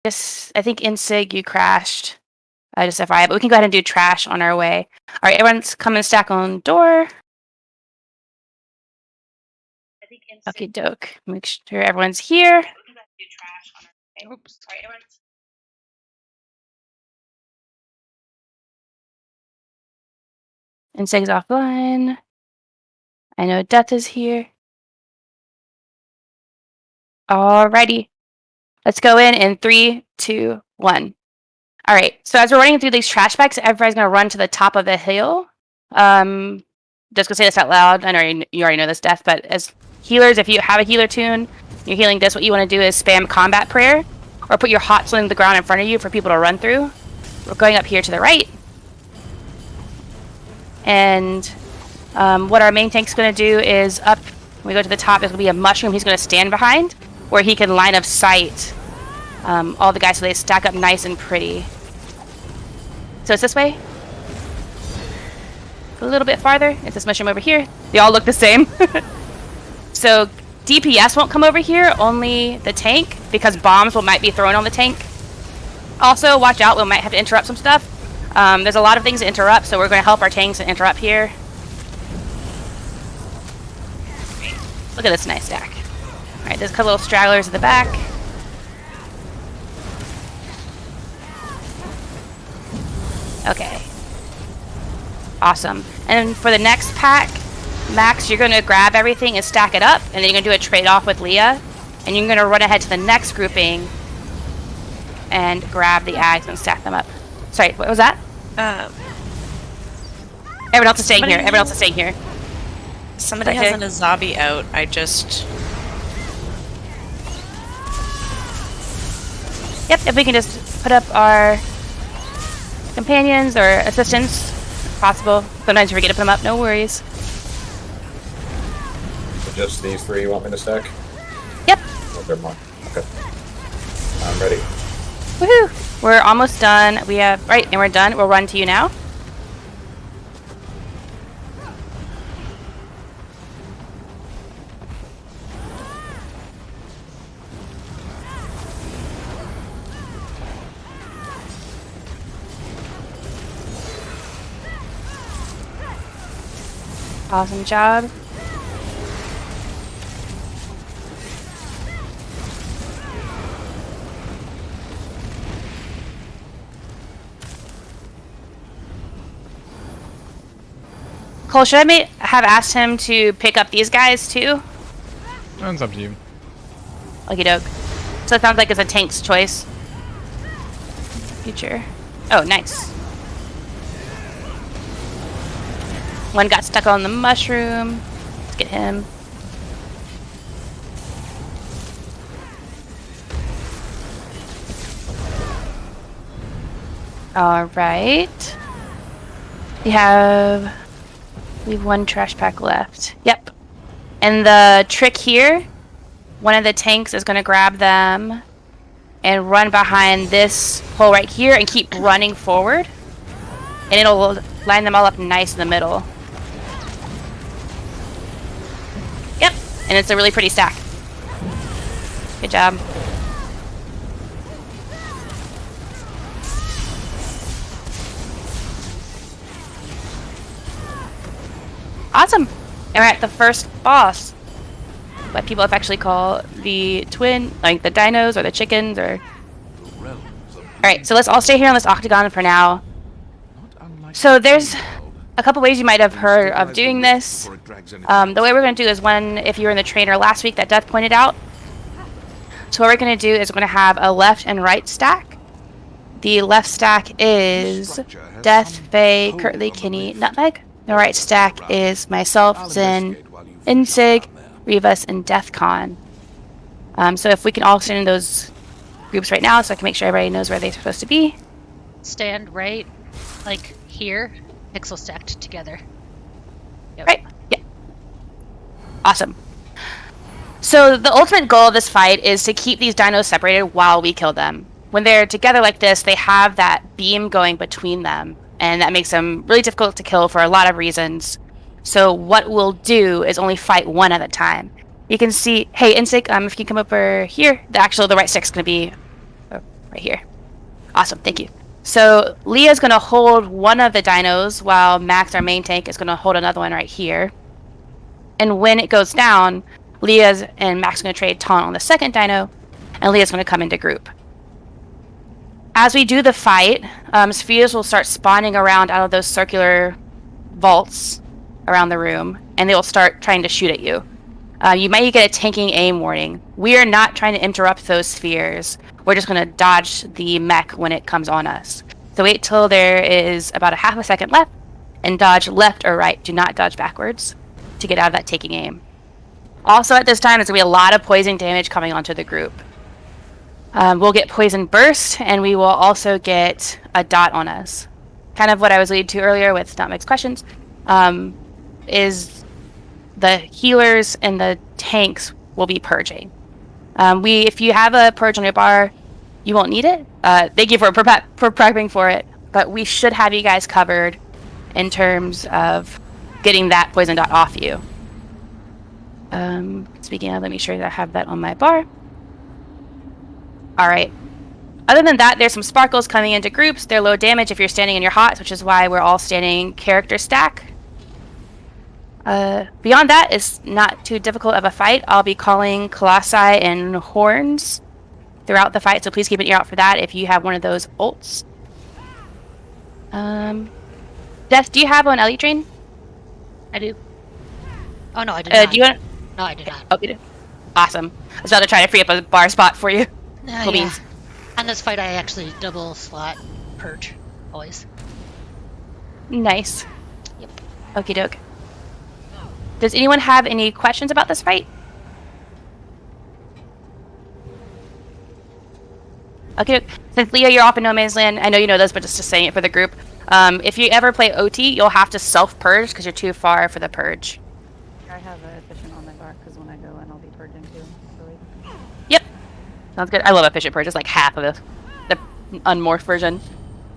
Just, I think Insig, you crashed. Just FYI, but we can go ahead and do trash on our way. All right, everyone's come and stack on door. Okay, doke. Make sure everyone's here. Oops. Insig's offline. I know Death is here. Alrighty. Let's go in 3, 2, 1. All right, so as we're running through these trash bags, everybody's going to run to the top of the hill. Just gonna say this out loud. I know you already know this, Death, but as healers, if you have a healer tune, you're healing this, what you want to do is spam combat prayer, or put your hots on the ground in front of you for people to run through. We're going up here to the right. And what our main tank's going to do is up, when we go to the top, there's going to be a mushroom he's going to stand behind, where he can line of sight all the guys so they stack up nice and pretty. So it's this way. A little bit farther. It's this mushroom over here. They all look the same. So DPS won't come over here, only the tank, because bombs might be thrown on the tank. Also, watch out, we might have to interrupt some stuff. There's a lot of things to interrupt, so we're going to help our tanks and interrupt here. Look at this nice stack. Alright, there's a couple little stragglers at the back. Okay. Awesome. And for the next pack, Max, you're going to grab everything and stack it up, and then you're going to do a trade-off with Leah, and you're going to run ahead to the next grouping and grab the ags and stack them up. Sorry, what was that? Everyone else is staying here. Everyone else is staying here. Somebody has an Azabi out. I just... Yep, if we can just put up our companions or assistants, if possible. Sometimes you forget to put them up, no worries. So just these three you want me to stack? Yep. Oh, never mind. Okay. I'm ready. Woohoo! We're almost done. We have... Right, and we're done. We'll run to you now. Awesome job. Cole, should I have asked him to pick up these guys too? It's up to you. Okie doke. So it sounds like it's a tank's choice. Future. Oh, nice. One got stuck on the mushroom. Let's get him. Alright. We have one trash pack left. Yep. And the trick here, one of the tanks is going to grab them and run behind this hole right here and keep running forward. And it'll line them all up nice in the middle. Yep. And it's a really pretty stack. Good job. Awesome. And we're at the first boss. What people have actually called the twin, like the dinos or the chickens or... Alright, so let's all stay here on this octagon for now. So there's a couple ways you might have heard of doing this. The way we're going to do is one, if you were in the trainer last week that Death pointed out. So what we're going to do is we're going to have a left and right stack. The left stack is Death, Faye, Kurtley, Kinney, Nutmeg. The right stack is myself, Zen, Insig, Rivas, and Deathcon. So if we can all stand in those groups right now so I can make sure everybody knows where they're supposed to be. Stand right, like here, pixel stacked together. Yep. Right, yeah. Awesome. So the ultimate goal of this fight is to keep these dinos separated while we kill them. When they're together like this, they have that beam going between them, and that makes them really difficult to kill for a lot of reasons. So what we'll do is only fight one at a time. You can see, hey, Insig, if you come over here, the right stick's going to be right here. Awesome, thank you. So Leah's going to hold one of the dinos while Max, our main tank, is going to hold another one right here. And when it goes down, Leah's and Max are going to trade taunt on the second dino, and Leah's going to come into group. As we do the fight, spheres will start spawning around out of those circular vaults around the room, and they will start trying to shoot at you. You might get a tanking aim warning. We are not trying to interrupt those spheres. We're just going to dodge the mech when it comes on us. So wait till there is about a half a second left, and dodge left or right. Do not dodge backwards to get out of that taking aim. Also at this time, there's going to be a lot of poison damage coming onto the group. We'll get poison burst, and we will also get a dot on us. Kind of what I was leading to earlier with Not Mixed Questions, is the healers and the tanks will be purging. If you have a purge on your bar, you won't need it. Thank you for prepping for it, but we should have you guys covered in terms of getting that poison dot off you. Speaking of, let me make sure that I have that on my bar. All right. Other than that, there's some sparkles coming into groups. They're low damage if you're standing in your hots, which is why we're all standing character stack. Beyond that, it's not too difficult of a fight. I'll be calling Colossi and Horns throughout the fight, so please keep an ear out for that if you have one of those ults. Death, do you have an Elite Drain? I do. Oh, no, I do not. Do you want? No, I do not. Oh, you do? Awesome. I was about to try to free up a bar spot for you. Cool Yeah. beans. On this fight, I actually double slot purge. Always. Nice. Yep. Okie doke. Does anyone have any questions about this fight? Okay, since Leah, you're off in No Man's Land, I know you know this, but just saying it for the group. If you ever play OT, you'll have to self-purge because you're too far for the purge. I have a efficient on my bar because when I go in, I'll be purging too. So Yep. Sounds good. I love efficient purge. It's like half of the unmorphed version.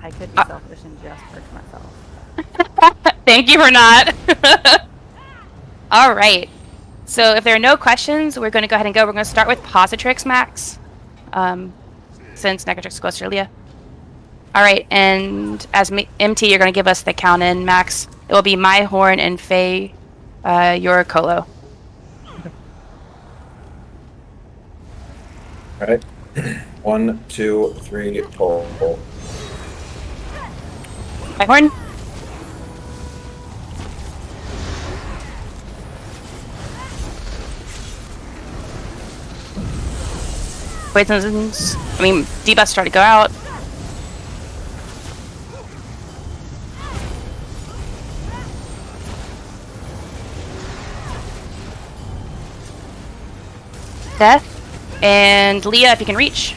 I could be selfish and just purge myself. Thank you for not. All right. So if there are no questions, we're going to go ahead and go. We're going to start with Positrix, Max. Since Negatrix goes to Leah. All right, and as MT, you're going to give us the count in, Max. It will be my Horn and Faye, your Colo. All right. 1, 2, 3, pull. My Horn. Poisons. I mean, debuffs try to go out. Death. And Leah, if you can reach.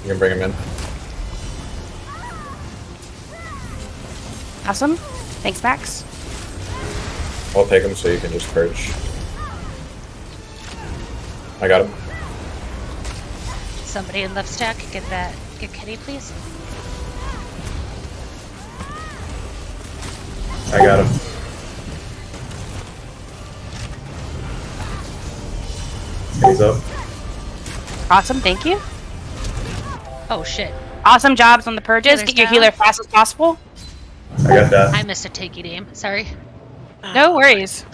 You can bring him in. Awesome. Thanks, Max. I'll take him so you can just purge. I got him. Somebody in left stack, get Kitty, please. I got him. He's up. Awesome, thank you. Oh shit. Awesome jobs on the purges. Healer's Get your down. healer fast as possible. I got that. I missed a takey aim. Sorry. No worries.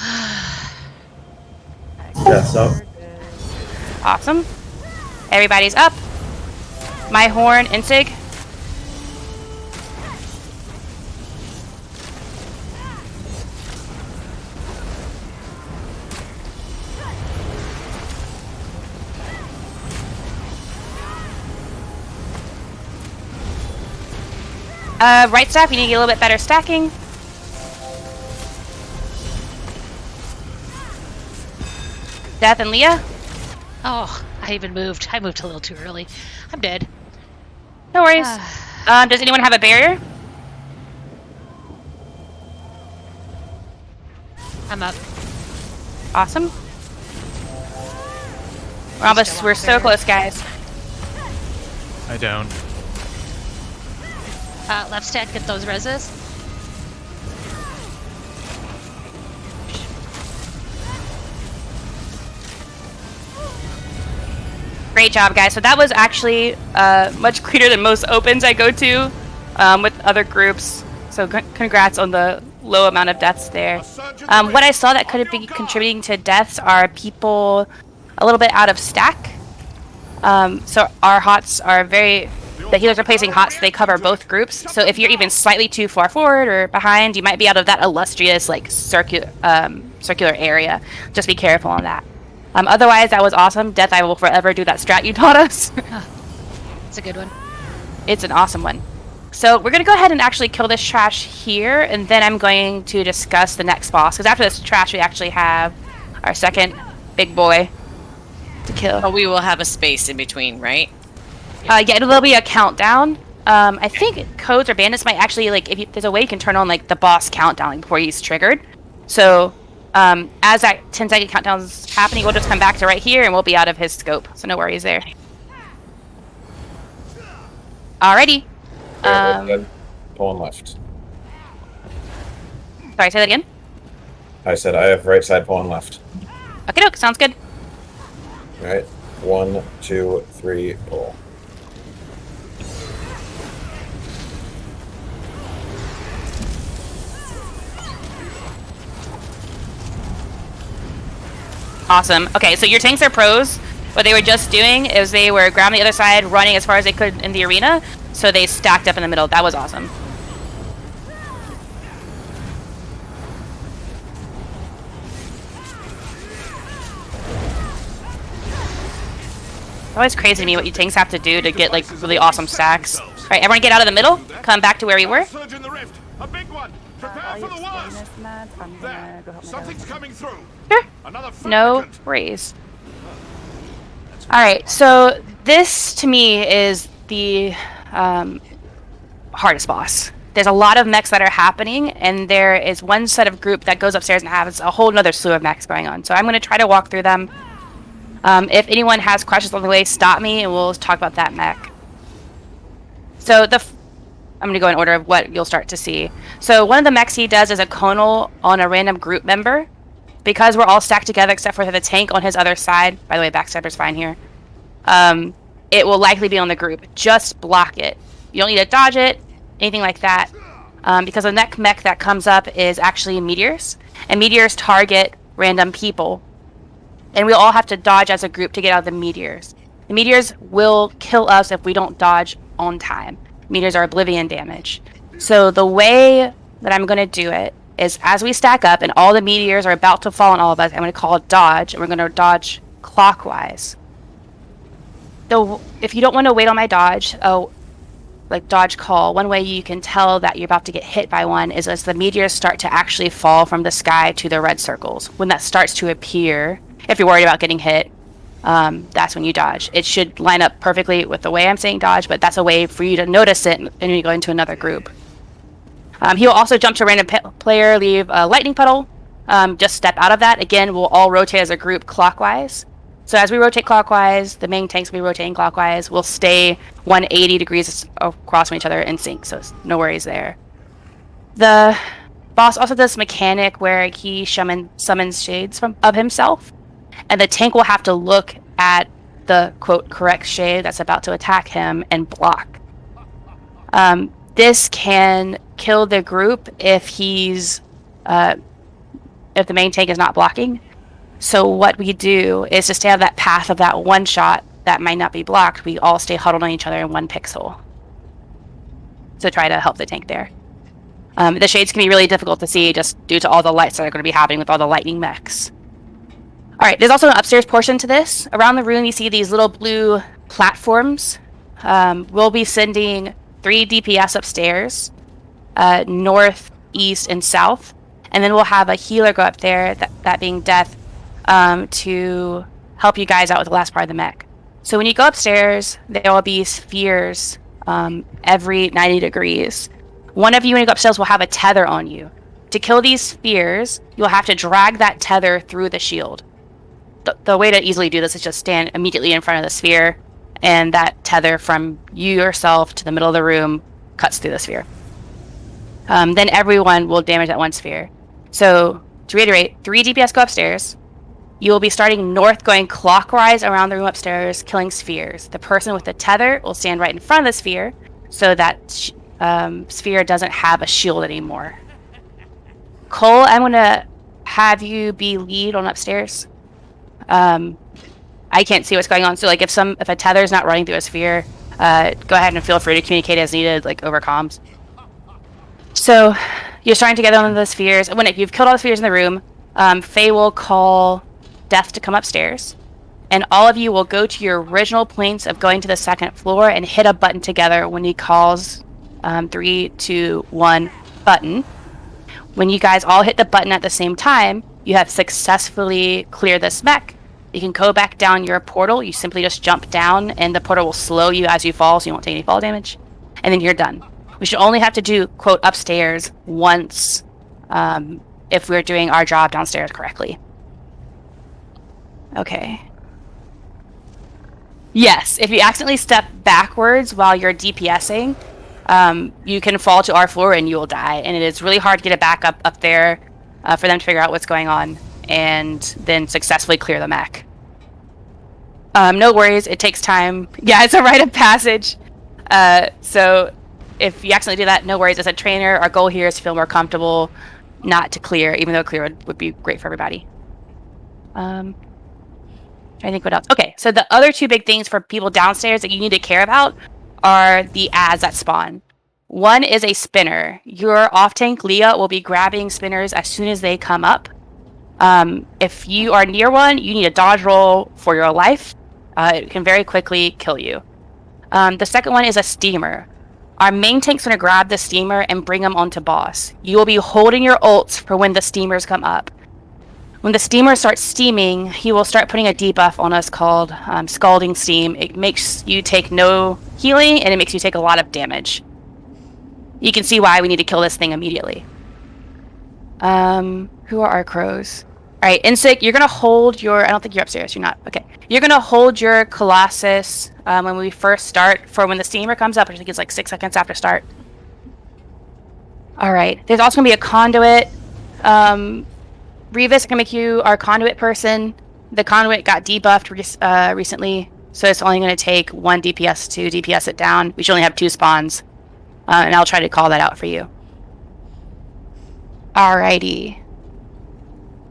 Death's up. Awesome. Everybody's up. My Horn and Sig. Right staff, you need to get a little bit better stacking. Death and Leah. Oh, I even moved. I moved a little too early. I'm dead. No worries. Does anyone have a barrier? I'm up. Awesome. We're so close, guys. I don't. Left stack, get those reses. Great job, guys. So that was actually much cleaner than most opens I go to with other groups. So congrats on the low amount of deaths there. What I saw that could be contributing to deaths are people a little bit out of stack. So our HOTS are the healers are placing HOTS, they cover both groups. So if you're even slightly too far forward or behind, you might be out of that illustrious like circular area. Just be careful on that. Otherwise, that was awesome. Death, I will forever do that strat you taught us. It's a good one. It's an awesome one. So we're going to go ahead and actually kill this trash here, and then I'm going to discuss the next boss. Because after this trash, we actually have our second big boy to kill. But we will have a space in between, right? Yeah, there'll be a countdown. I think codes or bandits might actually, like, there's a way you can turn on, like, the boss countdown before he's triggered. So as that 10-second countdown's happening, we'll just come back to right here, and we'll be out of his scope. So no worries there. Alrighty. Pulling left. Sorry, say that again? I said I have right side pulling left. Okay, doke, sounds good. Alright. 1, 2, 3, pull. Awesome. Okay, so your tanks are pros. What they were just doing is they were grabbing the other side, running as far as they could in the arena, so they stacked up in the middle. That was awesome. It's always crazy to me what you tanks have to do to get like really awesome stacks. Alright, everyone get out of the middle. Come back to where we were. A big one. Prepare for the worst. I'm gonna go help my Something's dad. coming through. Sure. Another No fabricant. worries. Alright, so this to me is the hardest boss. There's a lot of mechs that are happening, and there is one set of group that goes upstairs and has a whole nother slew of mechs going on. So I'm going to try to walk through them. If anyone has questions on the way, stop me and we'll talk about that mech. So I'm going to go in order of what you'll start to see. So one of the mechs he does is a conal on a random group member. Because we're all stacked together except for the tank on his other side. By the way, backstabber's fine here. It will likely be on the group. Just block it. You don't need to dodge it, anything like that. Because the next mech that comes up is actually meteors. And meteors target random people. And we all have to dodge as a group to get out of the meteors. The meteors will kill us if we don't dodge on time. Meteors are oblivion damage. So the way that I'm going to do it is as we stack up and all the meteors are about to fall on all of us, I'm going to call it dodge, and we're going to dodge clockwise. So if you don't want to wait on my dodge, like dodge call, one way you can tell that you're about to get hit by one is as the meteors start to actually fall from the sky to the red circles. When that starts to appear, if you're worried about getting hit, that's when you dodge. It should line up perfectly with the way I'm saying dodge, but that's a way for you to notice it and you go into another group. He'll also jump to a random player, leave a lightning puddle. Just step out of that. Again, we'll all rotate as a group clockwise. So as we rotate clockwise, the main tanks will be rotating clockwise. We'll stay 180 degrees across from each other in sync, so no worries there. The boss also does this mechanic where he summons shades of himself, and the tank will have to look at the, quote, correct shade that's about to attack him and block. This can kill the group if the main tank is not blocking. So what we do is to stay on that path of that one shot that might not be blocked, we all stay huddled on each other in 1 pixel. So try to help the tank there. The shades can be really difficult to see just due to all the lights that are going to be happening with all the lightning mechs. Alright, there's also an upstairs portion to this. Around the room you see these little blue platforms. We'll be sending 3 DPS upstairs, north, east, and south. And then we'll have a healer go up there, that being Death, to help you guys out with the last part of the mech. So when you go upstairs, there will be spheres every 90 degrees. One of you, when you go upstairs, will have a tether on you. To kill these spheres, you'll have to drag that tether through the shield. the way to easily do this is just stand immediately in front of the sphere, and that tether from you yourself to the middle of the room cuts through the sphere. Then everyone will damage that one sphere. So, to reiterate, 3 DPS go upstairs. You will be starting north, going clockwise around the room upstairs, killing spheres. The person with the tether will stand right in front of the sphere, so that sphere doesn't have a shield anymore. Cole, I'm going to have you be lead on upstairs. I can't see what's going on, so like if a tether is not running through a sphere, go ahead and feel free to communicate as needed, like over comms. So you're starting to get on the spheres. When you've killed all the spheres in the room, Faye will call Death to come upstairs, and all of you will go to your original points of going to the second floor and hit a button together when he calls 3, 2, 1 button. When you guys all hit the button at the same time, you have successfully cleared this mech. You can go back down your portal. You simply just jump down, and the portal will slow you as you fall, so you won't take any fall damage. And then you're done. We should only have to do, quote, upstairs once if we're doing our job downstairs correctly. Okay. Yes, if you accidentally step backwards while you're DPSing, you can fall to our floor and you will die. And it is really hard to get it back up there for them to figure out what's going on and then successfully clear the mech. No worries, it takes time. Yeah, it's a rite of passage. So if you accidentally do that, no worries. As a trainer, our goal here is to feel more comfortable, not to clear, even though clear would be great for everybody. I think what else? Okay, so the other 2 big things for people downstairs that you need to care about are the ads that spawn. One is a spinner. Your off-tank Leah will be grabbing spinners as soon as they come up. If you are near one, you need a dodge roll for your life. It can very quickly kill you. The second one is a steamer. Our main tank's going to grab the steamer and bring them onto boss. You will be holding your ults for when the steamers come up. When the steamer starts steaming, he will start putting a debuff on us called Scalding Steam. It makes you take no healing, and it makes you take a lot of damage. You can see why we need to kill this thing immediately. Who are our crows? Alright, Insig, you're going to hold your... I don't think you're upstairs. You're not. Okay. You're going to hold your Colossus when we first start for when the steamer comes up, which I think is like 6 seconds after start. Alright. There's also going to be a conduit. Revis can make you our conduit person. The conduit got debuffed recently, so it's only going to take 1 DPS to DPS it down. We should only have 2 spawns, and I'll try to call that out for you. Alrighty.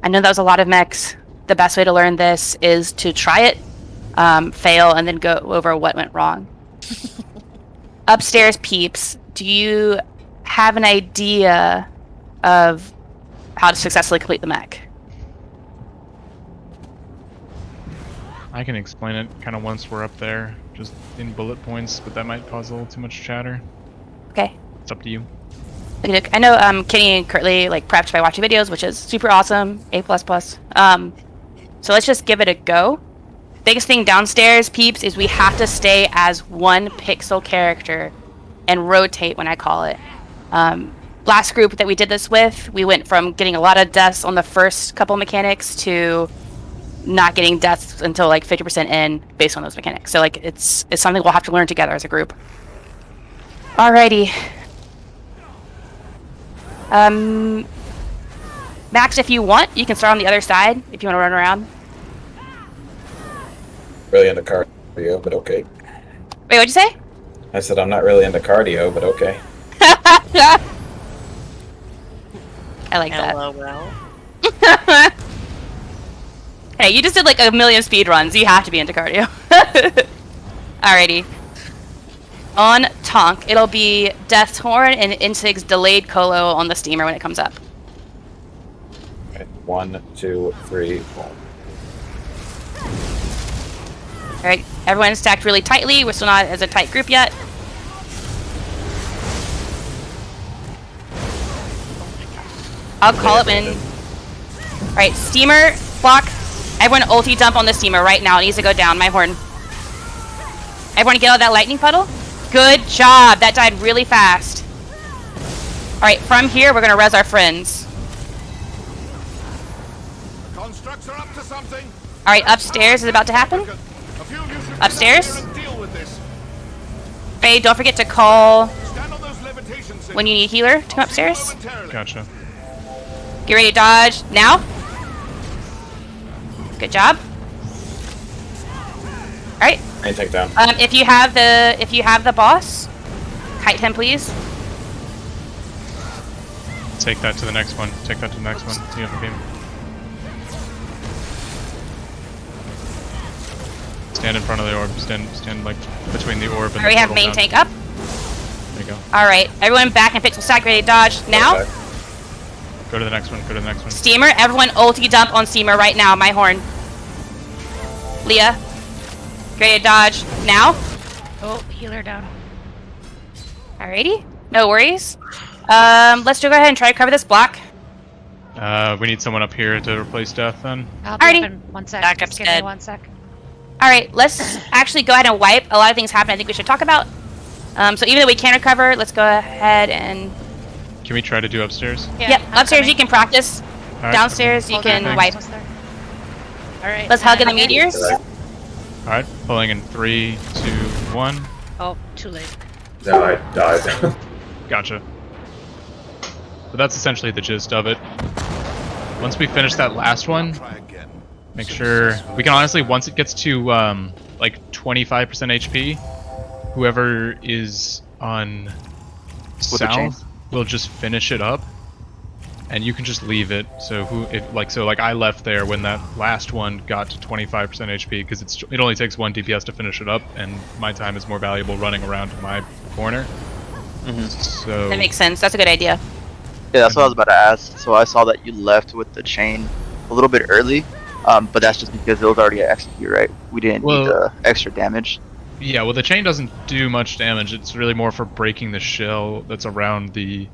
I know that was a lot of mechs. The best way to learn this is to try it, fail, and then go over what went wrong. Upstairs peeps, do you have an idea of how to successfully complete the mech? I can explain it kind of once we're up there, just in bullet points, but that might cause a little too much chatter. Okay. It's up to you. I know Kenny and Curtly like prepped by watching videos, which is super awesome. A++. So let's just give it a go. Biggest thing downstairs, peeps, is we have to stay as 1 pixel character and rotate when I call it. Last group that we did this with, we went from getting a lot of deaths on the first couple mechanics to not getting deaths until like 50% in based on those mechanics. So like it's something we'll have to learn together as a group. Alrighty. Max, if you want, you can start on the other side if you want to run around. Really into cardio, but okay. Wait, what'd you say? I said I'm not really into cardio, but okay. I like that. LOL. Hey, you just did like a million speed runs. You have to be into cardio. Alrighty. On Tonk, it'll be Death Thorn and Insig's delayed colo on the steamer when it comes up. Okay. 1, 2, 3, 4. Alright, everyone's stacked really tightly. We're still not as a tight group yet. I'll call it when... Alright, steamer, block. Everyone ulti dump on the steamer right now. It needs to go down. My horn. Everyone get out of that lightning puddle? Good job. That died really fast. Alright, from here, we're going to res our friends. The constructs are up to something. Alright, upstairs is about to happen. A few of you should Upstairs? get and deal with this. Faye, don't forget to call Stand on those levitation signals. when you need healer to come I'll see you upstairs. momentarily. Gotcha. Get ready to dodge now. Good job. Alright. I take down. If you have the boss, kite him please. Take that to the next one. Take that to the next one. You have the beam. Stand in front of the orb. Stand like between the orb and Alright, we the have portal main down. tank up. There you go. Alright, everyone back in pixel stack, ready to dodge now. Okay. Go to the next one. Go to the next one. Steamer, everyone ulti dump on Steamer right now, my horn. Leah, ready to dodge now. Oh, healer down. Alrighty, no worries. Let's go ahead and try to cover this block. We need someone up here to replace Death then. I'll be Alrighty. up in 1 sec. Backup's Just give me dead. 1 sec. Alright, let's actually go ahead and wipe. A lot of things happen I think we should talk about. So even though we can recover, let's go ahead and... Can we try to do upstairs? Yeah, Yep, I'm upstairs coming. you can practice. Alright. Downstairs you Hold on, can I'm wipe. almost there. Alright. Let's hug in the here. meteors. Alright, pulling in 3, 2, 1. Oh, too late. Yeah, I died. Gotcha. But that's essentially the gist of it. Once we finish that last one, Try again. make sure we can honestly, once it gets to like 25% HP, whoever is on With the chain. south will just finish it up, and you can just leave it. So like I left there when that last one got to 25% HP because it only takes 1 DPS to finish it up, and my time is more valuable running around to my corner. So That makes sense. That's a good idea. Yeah, that's what I was about to ask. So I saw that you left with the chain a little bit early, but that's just because it was already at execute, right? We didn't need the extra damage. yeah, well the chain doesn't do much damage. It's really more for breaking the shell that's around the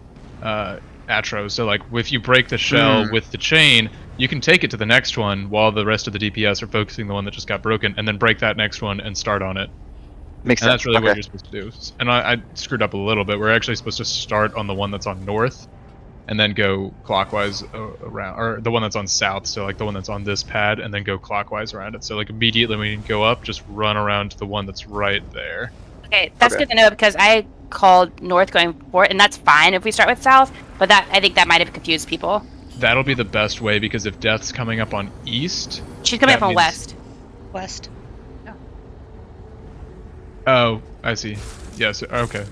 Atro. So like if you break the shell with the chain, you can take it to the next one while the rest of the DPS are focusing the one that just got broken, and then break that next one and start on it. Makes And sense. that's really what Okay. you're supposed to do. And I screwed up a little bit. We're actually supposed to start on the one that's on north, and then go clockwise around, or the one that's on south, so like the one that's on this pad, and then go clockwise around it. So like immediately when you go up, just run around to the one that's right there. Okay, that's Okay. good to know because I called north going forward, and that's fine if we start with south, but I think that might have confused people. That'll be the best way, because if Death's coming up on east... She's coming that up on means- west. West. Oh, I see. Yes, okay.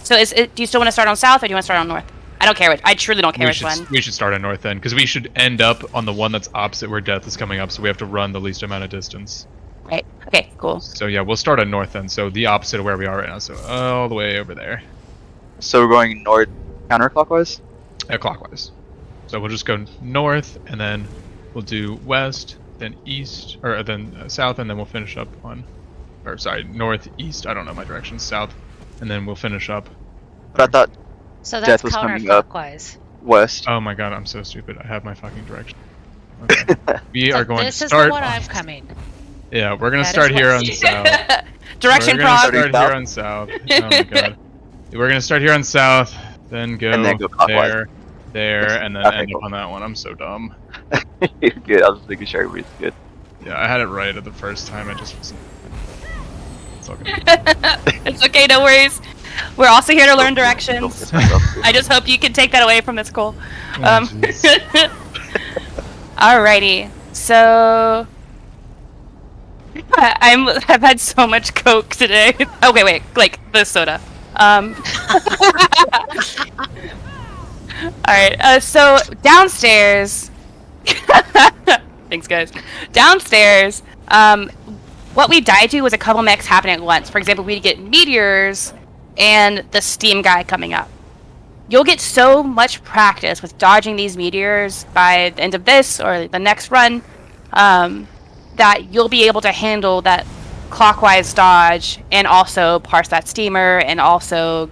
So do you still want to start on south or do you want to start on north? I don't care which. I truly don't care which one. We should start on north then, because we should end up on the one that's opposite where Death is coming up, so we have to run the least amount of distance. Right. Okay, cool. So yeah, we'll start on north then, so the opposite of where we are right now, so all the way over there. So we're going north counterclockwise? Clockwise. So we'll just go north, and then we'll do west, then east, or then south, and then we'll finish up on, or sorry, northeast, I don't know my direction, south, and then we'll finish up. But I thought So Death that's was coming up. counterclockwise. west. Oh my god, I'm so stupid, I have my fucking direction. Okay. We So are going this to is start the one on- I'm coming. Yeah, we're gonna That is start here on west. south. Direction We're gonna prog. start here on south. Oh my god. We're gonna start here on south, then go, And then go clockwise. there, and then Okay, end cool. up on that one. I'm so dumb. Good. I was just making sure everybody's good. Yeah, I had it right at the first time. I just wasn't. It's all good. It's okay, no worries. We're also here to learn Don't directions. piss myself. I just hope you can take that away from this call. Oh, jeez. Alrighty, so I've had so much Coke today. Okay, wait, like the soda. Alright, so downstairs. Thanks, guys. Downstairs, what we died to was a couple mechs happening at once. For example, we'd get meteors and the steam guy coming up. You'll get so much practice with dodging these meteors by the end of this or the next run that you'll be able to handle that clockwise dodge and also parse that steamer and also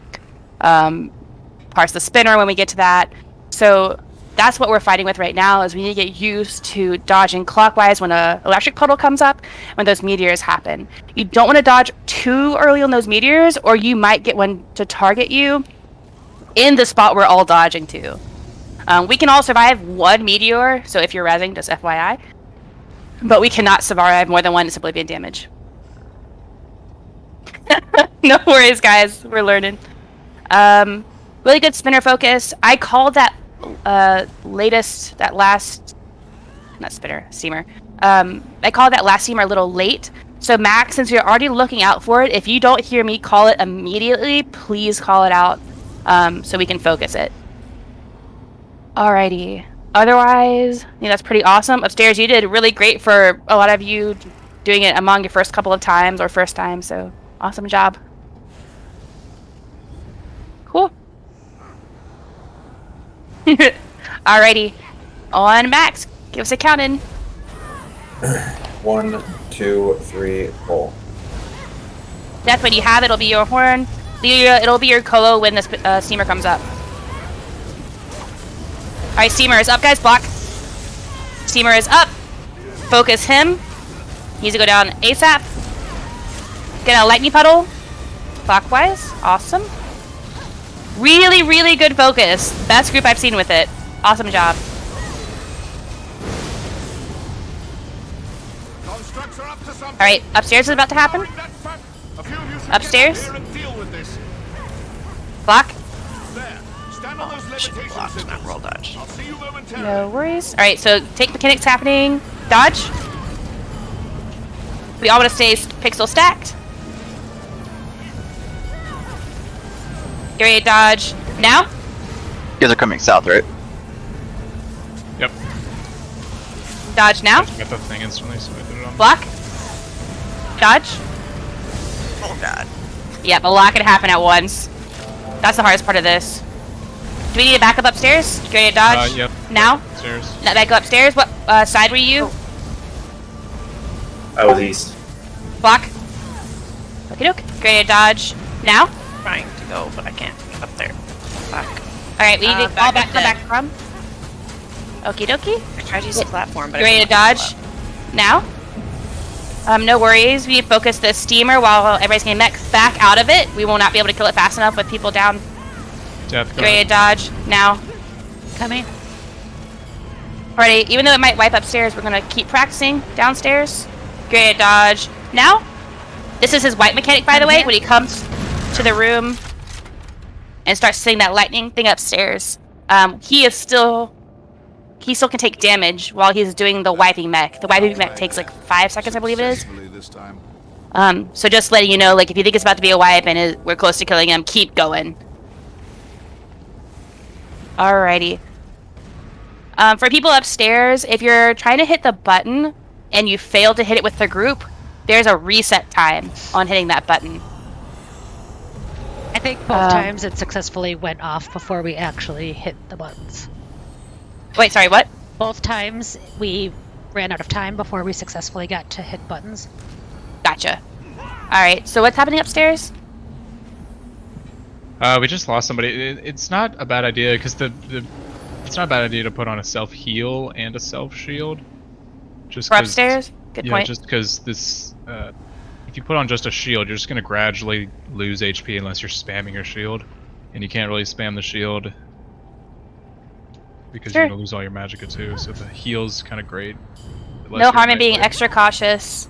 parse the spinner when we get to that. So that's what we're fighting with right now, is we need to get used to dodging clockwise when an electric puddle comes up, when those meteors happen. You don't want to dodge too early on those meteors, or you might get one to target you in the spot we're all dodging to. We can all survive one meteor, so if you're rezzing, just FYI. But we cannot survive more than one Oblivion damage. No worries, guys. We're learning. Really good spinner focus. I called that steamer. I called that last steamer a little late. So Max, since you're already looking out for it, if you don't hear me call it immediately, please call it out so we can focus it. Alrighty. Otherwise, I think that's pretty awesome. Upstairs, you did really great for a lot of you doing it among your first couple of times or first time, so awesome job. Cool. Alrighty. On Max, give us a count in. 1, 2, 3, pull. Death, when you have it, it'll be your horn. It'll be your colo when the steamer comes up. Alright, steamer is up, guys. Block. Steamer is up. Focus him. He needs to go down ASAP. Get a lightning puddle. Clockwise. Awesome. Really, really good focus. Best group I've seen with it. Awesome job. Alright, upstairs is about to happen. Upstairs. Block. Roll dodge. No worries. Alright, so take mechanics happening. Dodge. We all want to stay pixel stacked. Get ready to dodge. Now. You guys are coming south, right? Yep. Dodge now. Got the thing instantly, so I did it on. Block. Dodge. Oh god. Yep, a lot can happen at once. That's the hardest part of this. Do we need to back up upstairs? Get ready to dodge. Yep. Now. Upstairs. Now back up upstairs. What side were you? I was east. Block. Okie doke. Get ready to dodge. Now. Trying to go, but I can't get up there. Fuck. Alright, we need to all back back up come dead. back from. Okie dokie. I tried to use the platform, but Get ready to dodge. Now. No worries. We focus the steamer while everybody's getting mech back out of it. We will not be able to kill it fast enough with people down. Death, Get ready to dodge. Now. Coming. Alrighty, even though it might wipe upstairs, we're gonna keep practicing downstairs. Get ready to dodge. Now. This is his white mechanic, by the way, when he comes to the room and starts seeing that lightning thing upstairs. He still can take damage while he's doing the wiping mech. The wiping mech takes like 5 seconds, I believe it is. So just letting you know, like if you think it's about to be a wipe and we're close to killing him, keep going. Alrighty. For people upstairs, if you're trying to hit the button and you fail to hit it with the group, there's a reset time on hitting that button. I think both times it successfully went off before we actually hit the buttons. Wait, sorry, what? Both times we ran out of time before we successfully got to hit buttons. Gotcha. Alright, so what's happening upstairs? We just lost somebody. It's not a bad idea because it's not a bad idea to put on a self heal and a self shield. Just For upstairs? Good yeah, point. just because this, if you put on just a shield, you're just gonna gradually lose HP unless you're spamming your shield, and you can't really spam the shield because Sure. you're gonna lose all your magicka too. So the heal's kind of great. unless No you're harm in being melee. extra cautious,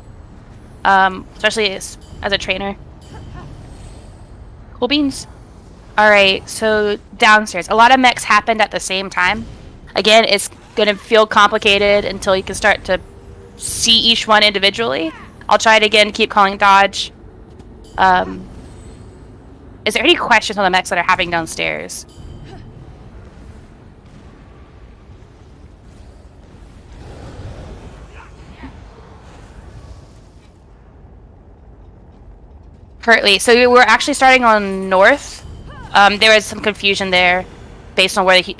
especially as a trainer. Cool beans. Alright, so downstairs. A lot of mechs happened at the same time. Again, it's going to feel complicated until you can start to see each one individually. I'll try it again, keep calling dodge. Is there any questions on the mechs that are happening downstairs? Currently, so we're actually starting on north. There was some confusion there, based on where the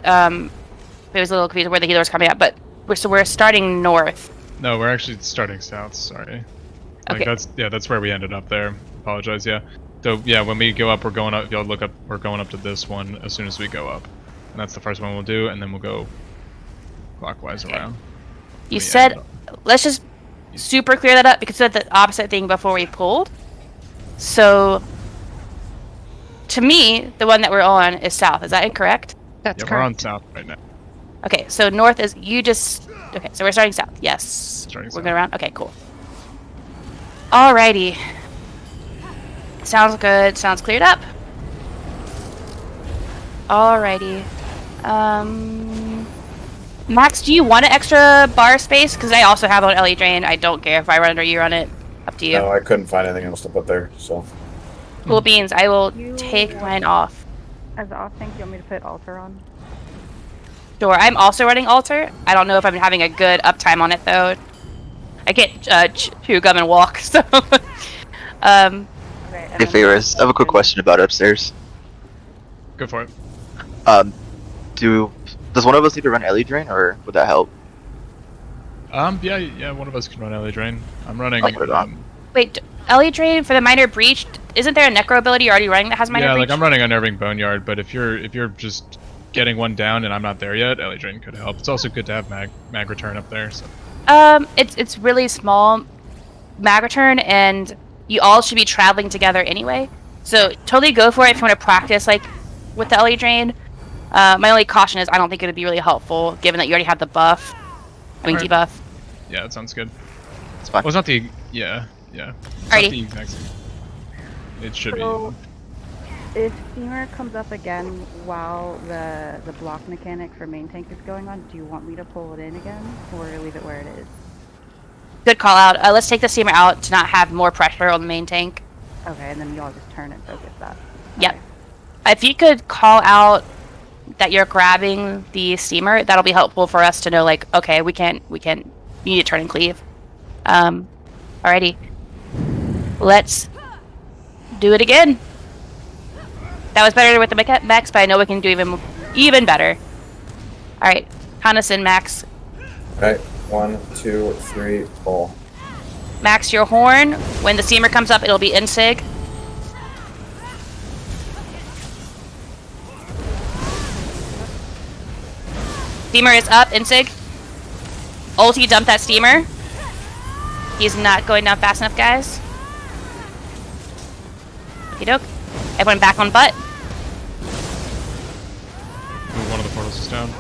it was a little confused where the healer was coming up, but we're starting north. No, we're actually starting south. Sorry. Like Okay. that's where we ended up there. Apologize. Yeah. So yeah, when we go up, we're going up. If y'all look up, we're going up to this one as soon as we go up, and that's the first one we'll do, and then we'll go clockwise around. You We said, end up- let's just super clear that up because you said the opposite thing before we pulled. So, to me, the one that we're on is south. Is that incorrect? That's Yeah, we're on correct. south right now. Okay, so north is you just. Okay, so we're starting south. Yes. Starting we're south. going around. Okay, cool. Alrighty. Sounds good. Sounds cleared up. Alrighty. Max, do you want an extra bar space? Because I also have an LE drain. I don't care if I run it or you run it. Up to you. No, I couldn't find anything else to put there, so. Cool beans. I will take mine off. As off tank, you want me to put altar on? Sure. I'm also running altar. I don't know if I'm having a good uptime on it though. I can't chew gum and walk. So. Okay. Hey, Favors, I have a quick question about upstairs. Go for it. Does one of us need to run LE drain, or would that help? Yeah, one of us can run LA Drain. I'm running. I'll put it on. Wait, LE drain for the minor breach. Isn't there a necro ability you're already running that has minor Yeah, breach? like I'm running Unnerving Boneyard, but if you're just getting one down and I'm not there yet, LA Drain could help. It's also good to have mag return up there. So. It's really small mag return, and you all should be traveling together anyway. So totally go for it if you want to practice like with the LE drain. My only caution is I don't think it would be really helpful given that you already have the buff. I mean Alright. debuff. Yeah, that sounds good. It's fine. Well, it's not the yeah. It's not Alrighty. the exact same. It should So, be. if steamer comes up again while the block mechanic for main tank is going on, do you want me to pull it in again or leave it where it is? Good call out. Let's take the steamer out to not have more pressure on the main tank. Okay, and then y'all just turn and focus that. Yep. Okay. If you could call out that you're grabbing the steamer, that'll be helpful for us to know, like, okay, we need to turn and cleave. Alrighty. Let's do it again. That was better with the Max, but I know we can do even better. Alright, count us in, Max. Alright, 1, 2, 3, pull. Max, your horn. When the steamer comes up, it'll be in sig. Steamer is up, in sig. Ulti, dump that steamer. He's not going down fast enough, guys. Okey doke. Everyone back on butt. Ooh, one of the portals is down.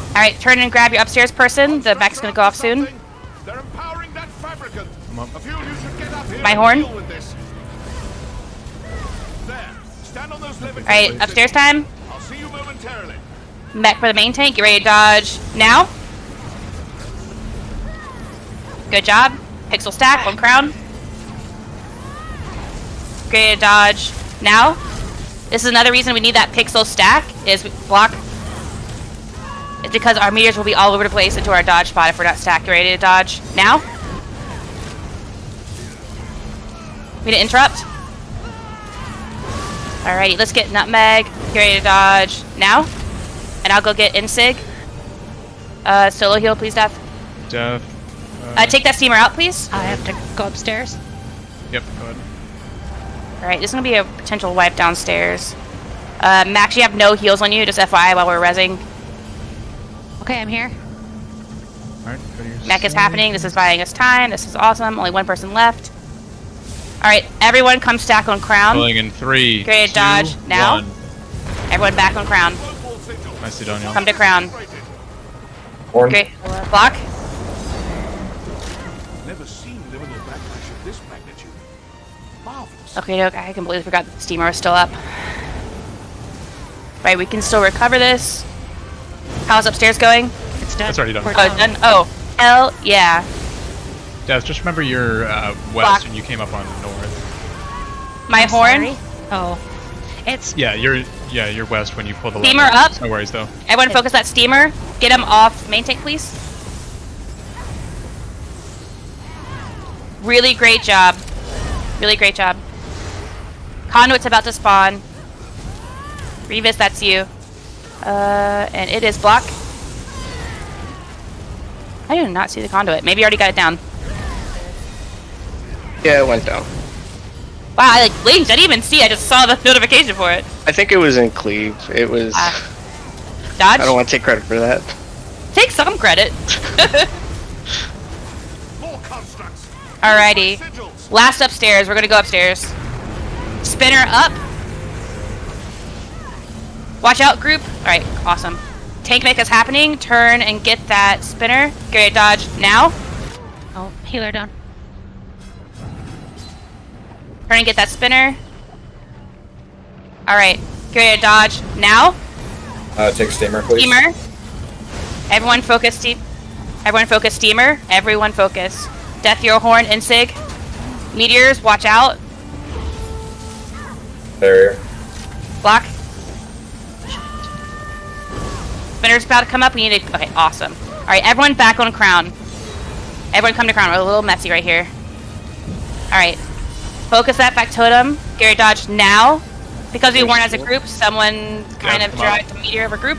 Alright, turn and grab your upstairs person. The back's gonna go off soon. They're empowering that fabricant. I'm up. A few of you should get up here My and horn. deal with this. There. Stand on those levitation Alright, upstairs time. I'll see you momentarily. Back for the main tank. Get ready to dodge now. Good job. Pixel stack, one crown. Get ready to dodge now. This is another reason we need that pixel stack, is block. It's because our meters will be all over the place into our dodge spot if we're not stacked. Get ready to dodge now. We need to interrupt. Alrighty, let's get nutmeg. Get ready to dodge now. And I'll go get Insig. Solo heal, please, Death. Death. Take that steamer out, please. I have to go upstairs. Yep, go ahead. Alright, this is gonna be a potential wipe downstairs. Max, you have no heals on you, just FYI while we're rezzing. Okay, I'm here. Alright, go to your Mech is save. happening, this is buying us time, this is awesome, only one person left. Alright, everyone come stack on crown. Pulling in 3, Great 2, dodge, now. 1. Everyone back on crown. Nicely done, y'all. Come to crown. Horn. Great. Block. Never seen liminal backlash of this magnitude. Marvelous. Okay, I completely forgot that the steamer was still up. Right, we can still recover this. How's upstairs going? It's done. It's already done. We're Oh, done. Oh, hell yeah. Death, just remember you're west Block. and you came up on north. My I'm horn. sorry. Oh. It's Yeah, you're west when you pull the Steamer lever. up. No worries though. Everyone focus that steamer. Get him off main tank, please. Really great job. Really great job. Conduit's about to spawn. Revis, that's you. And it is block. I did not see the conduit. Maybe you already got it down. Yeah, it went down. Wow, I like blinked. I didn't even see. I just saw the notification for it. I think it was in Cleve. It was. Dodge. I don't want to take credit for that. Take some credit. More constructs. Alrighty. Sigils. Last upstairs. We're gonna go upstairs. Spinner up. Watch out, group. Alright, awesome. tank mech is happening, turn and get that spinner. Get ready to dodge now. Oh, healer down. Turn and get that spinner. Alright, get ready to dodge now. Take steamer, please. Steamer. Everyone focus Everyone focus steamer. Everyone focus. Death Hero Horn, Insig. Meteors, watch out. Barrier. Block. Spinner's about to come up. We need to. Okay, awesome. Alright, everyone back on crown. Everyone come to crown. We're a little messy right here. Alright. Focus that factotum. Gary dodge now. Because we weren't as a group, someone kind of dragged the meteor of a group.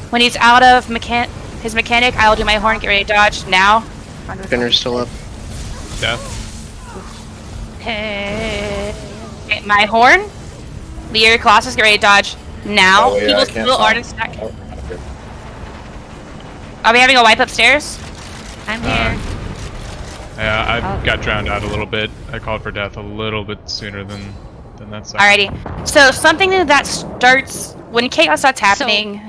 When he's out of his mechanic, I'll do my horn. Get ready to dodge now. Spinner's still up. Death. Okay, my horn. Lear Colossus, get ready to dodge now. Oh, yeah, People's little artist stack. Oh, okay. Are we having a wipe upstairs? I'm here. Yeah, I got drowned out a little bit. I called for death a little bit sooner than that second. Alrighty. So something that starts when chaos starts happening.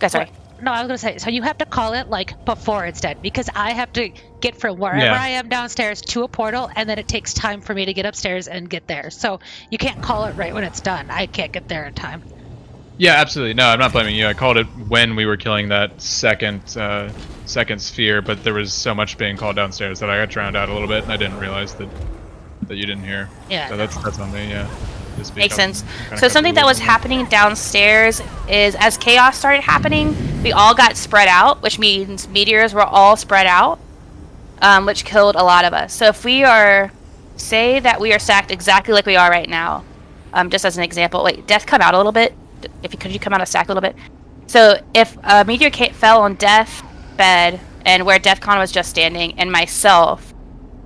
Sorry. No, I was gonna say, so you have to call it like before it's dead, because I have to get from wherever I am downstairs to a portal, and then it takes time for me to get upstairs and get there. So you can't call it right when it's done. I can't get there in time. Yeah, absolutely. No, I'm not blaming you. I called it when we were killing that second sphere, but there was so much being called downstairs that I got drowned out a little bit, and I didn't realize that you didn't hear. Yeah. So that's on me. Yeah. Makes sense. So something that was happening downstairs is as chaos started happening, we all got spread out, which means meteors were all spread out, which killed a lot of us. So if we are, say that we are stacked exactly like we are right now, just as an example. Wait, Death, come out a little bit. Could you come out of stack a little bit? So if a meteor fell on Death bed and where DEFCON was just standing, and myself,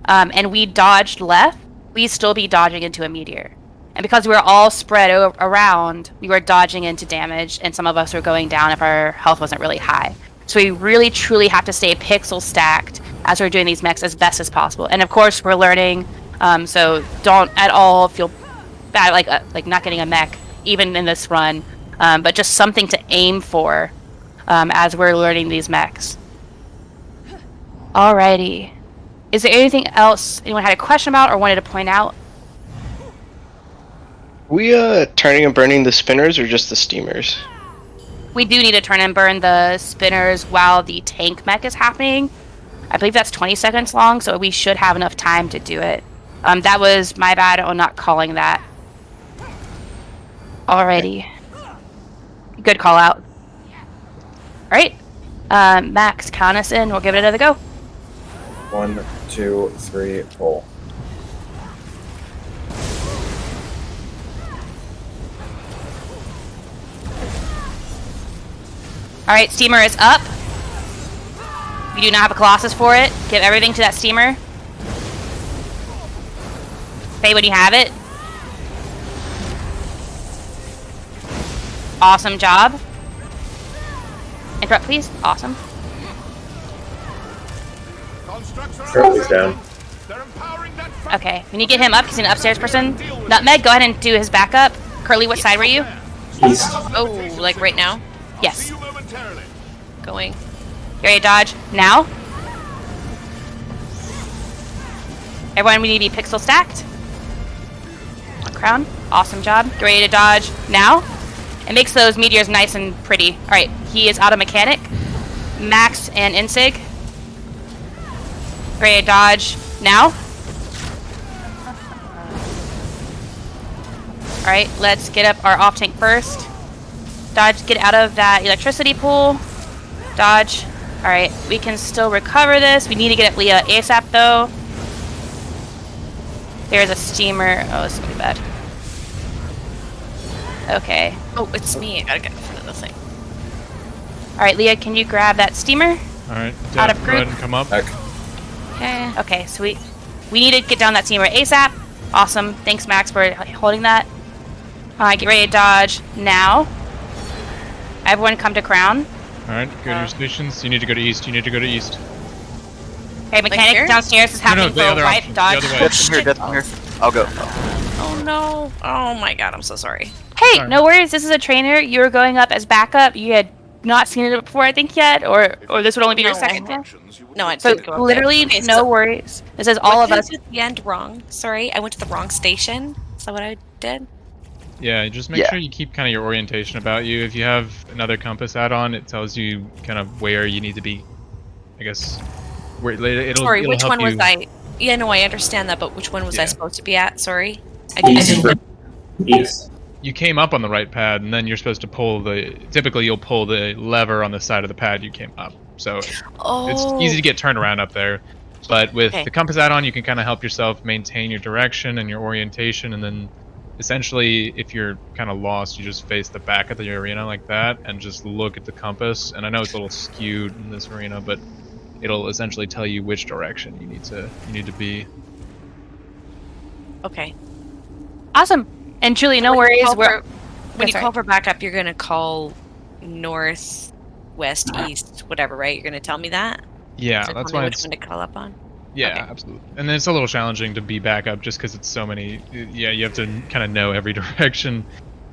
and we dodged left, we'd still be dodging into a meteor. And because we were all spread around, we were dodging into damage, and some of us were going down if our health wasn't really high. So we really, truly have to stay pixel stacked as we're doing these mechs as best as possible. And of course, we're learning, so don't at all feel bad, like not getting a mech, even in this run, but just something to aim for as we're learning these mechs. Alrighty. Is there anything else anyone had a question about or wanted to point out? We turning and burning the spinners or just the steamers? We do need to turn and burn the spinners while the tank mech is happening. I believe that's 20 seconds long, so we should have enough time to do it. That was my bad on not calling that. Alrighty. Good call out. Alright. Max, count us in. We'll give it another go. 1, 2, 3, pull. Alright, steamer is up. We do not have a Colossus for it. Give everything to that steamer. Say when you have it. Awesome job. Interrupt, please. Awesome. Curly's down. Okay, we need to get him up. He's an upstairs person. Nutmeg, go ahead and do his backup. Curly, what side were you? East. Oh, like right now? Yes. Going. You ready to dodge? Now? Everyone, we need to be pixel stacked. Crown. Awesome job. Get ready to dodge now. It makes those meteors nice and pretty. Alright, he is out of mechanic. Max and Insig. Get ready to dodge now. Alright, let's get up our off tank first. Dodge, get out of that electricity pool. Dodge. Alright, we can still recover this. We need to get up Leah ASAP though. There's a steamer. Oh, this is gonna be bad. Okay. Oh, it's me. I gotta get in front of the thing. Alright, Leah, can you grab that steamer? Alright, Out of go group. ahead and come up. Okay. Okay, so we need to get down that steamer ASAP. Awesome. Thanks, Max, for holding that. Alright, get ready to dodge now. Everyone come to crown. Alright, go to your stations. You need to go to east. You need to go to east. Okay, mechanic here? downstairs is happening the for other a wipe. option, the Dodge. other way. Death from here. I'll go. Oh no. Oh my god, I'm so sorry. Hey, Sorry. no worries. This is a trainer. You were going up as backup. You had not seen it before, I think, yet, or this would only be your second time. No, I So didn't go up literally, there. Okay, no so worries. It says all of what us. did I do at the end wrong? Sorry, I went to the wrong station. Is that what I did? Yeah, just make sure you keep kind of your orientation about you. If you have another compass add-on, it tells you kind of where you need to be. I guess. Where it'll. Sorry, it'll which help one was you. I? Yeah, no, I understand that, but which one was I supposed to be at? Sorry. You came up on the right pad, and then you're supposed to pull the. Typically, you'll pull the lever on the side of the pad you came up. So it's easy to get turned around up there. But with the compass add-on, you can kind of help yourself maintain your direction and your orientation, and then essentially, if you're kind of lost, you just face the back of the arena like that, and just look at the compass. And I know it's a little skewed in this arena, but it'll essentially tell you which direction you need to be. Okay. Awesome. And truly, no worries. When you call for backup, you're gonna call north, west, east, whatever, right? You're gonna tell me that. Yeah, so that's tell me why which one to call up on. Yeah, absolutely. And then it's a little challenging to be backup just because it's so many. Yeah, you have to kind of know every direction.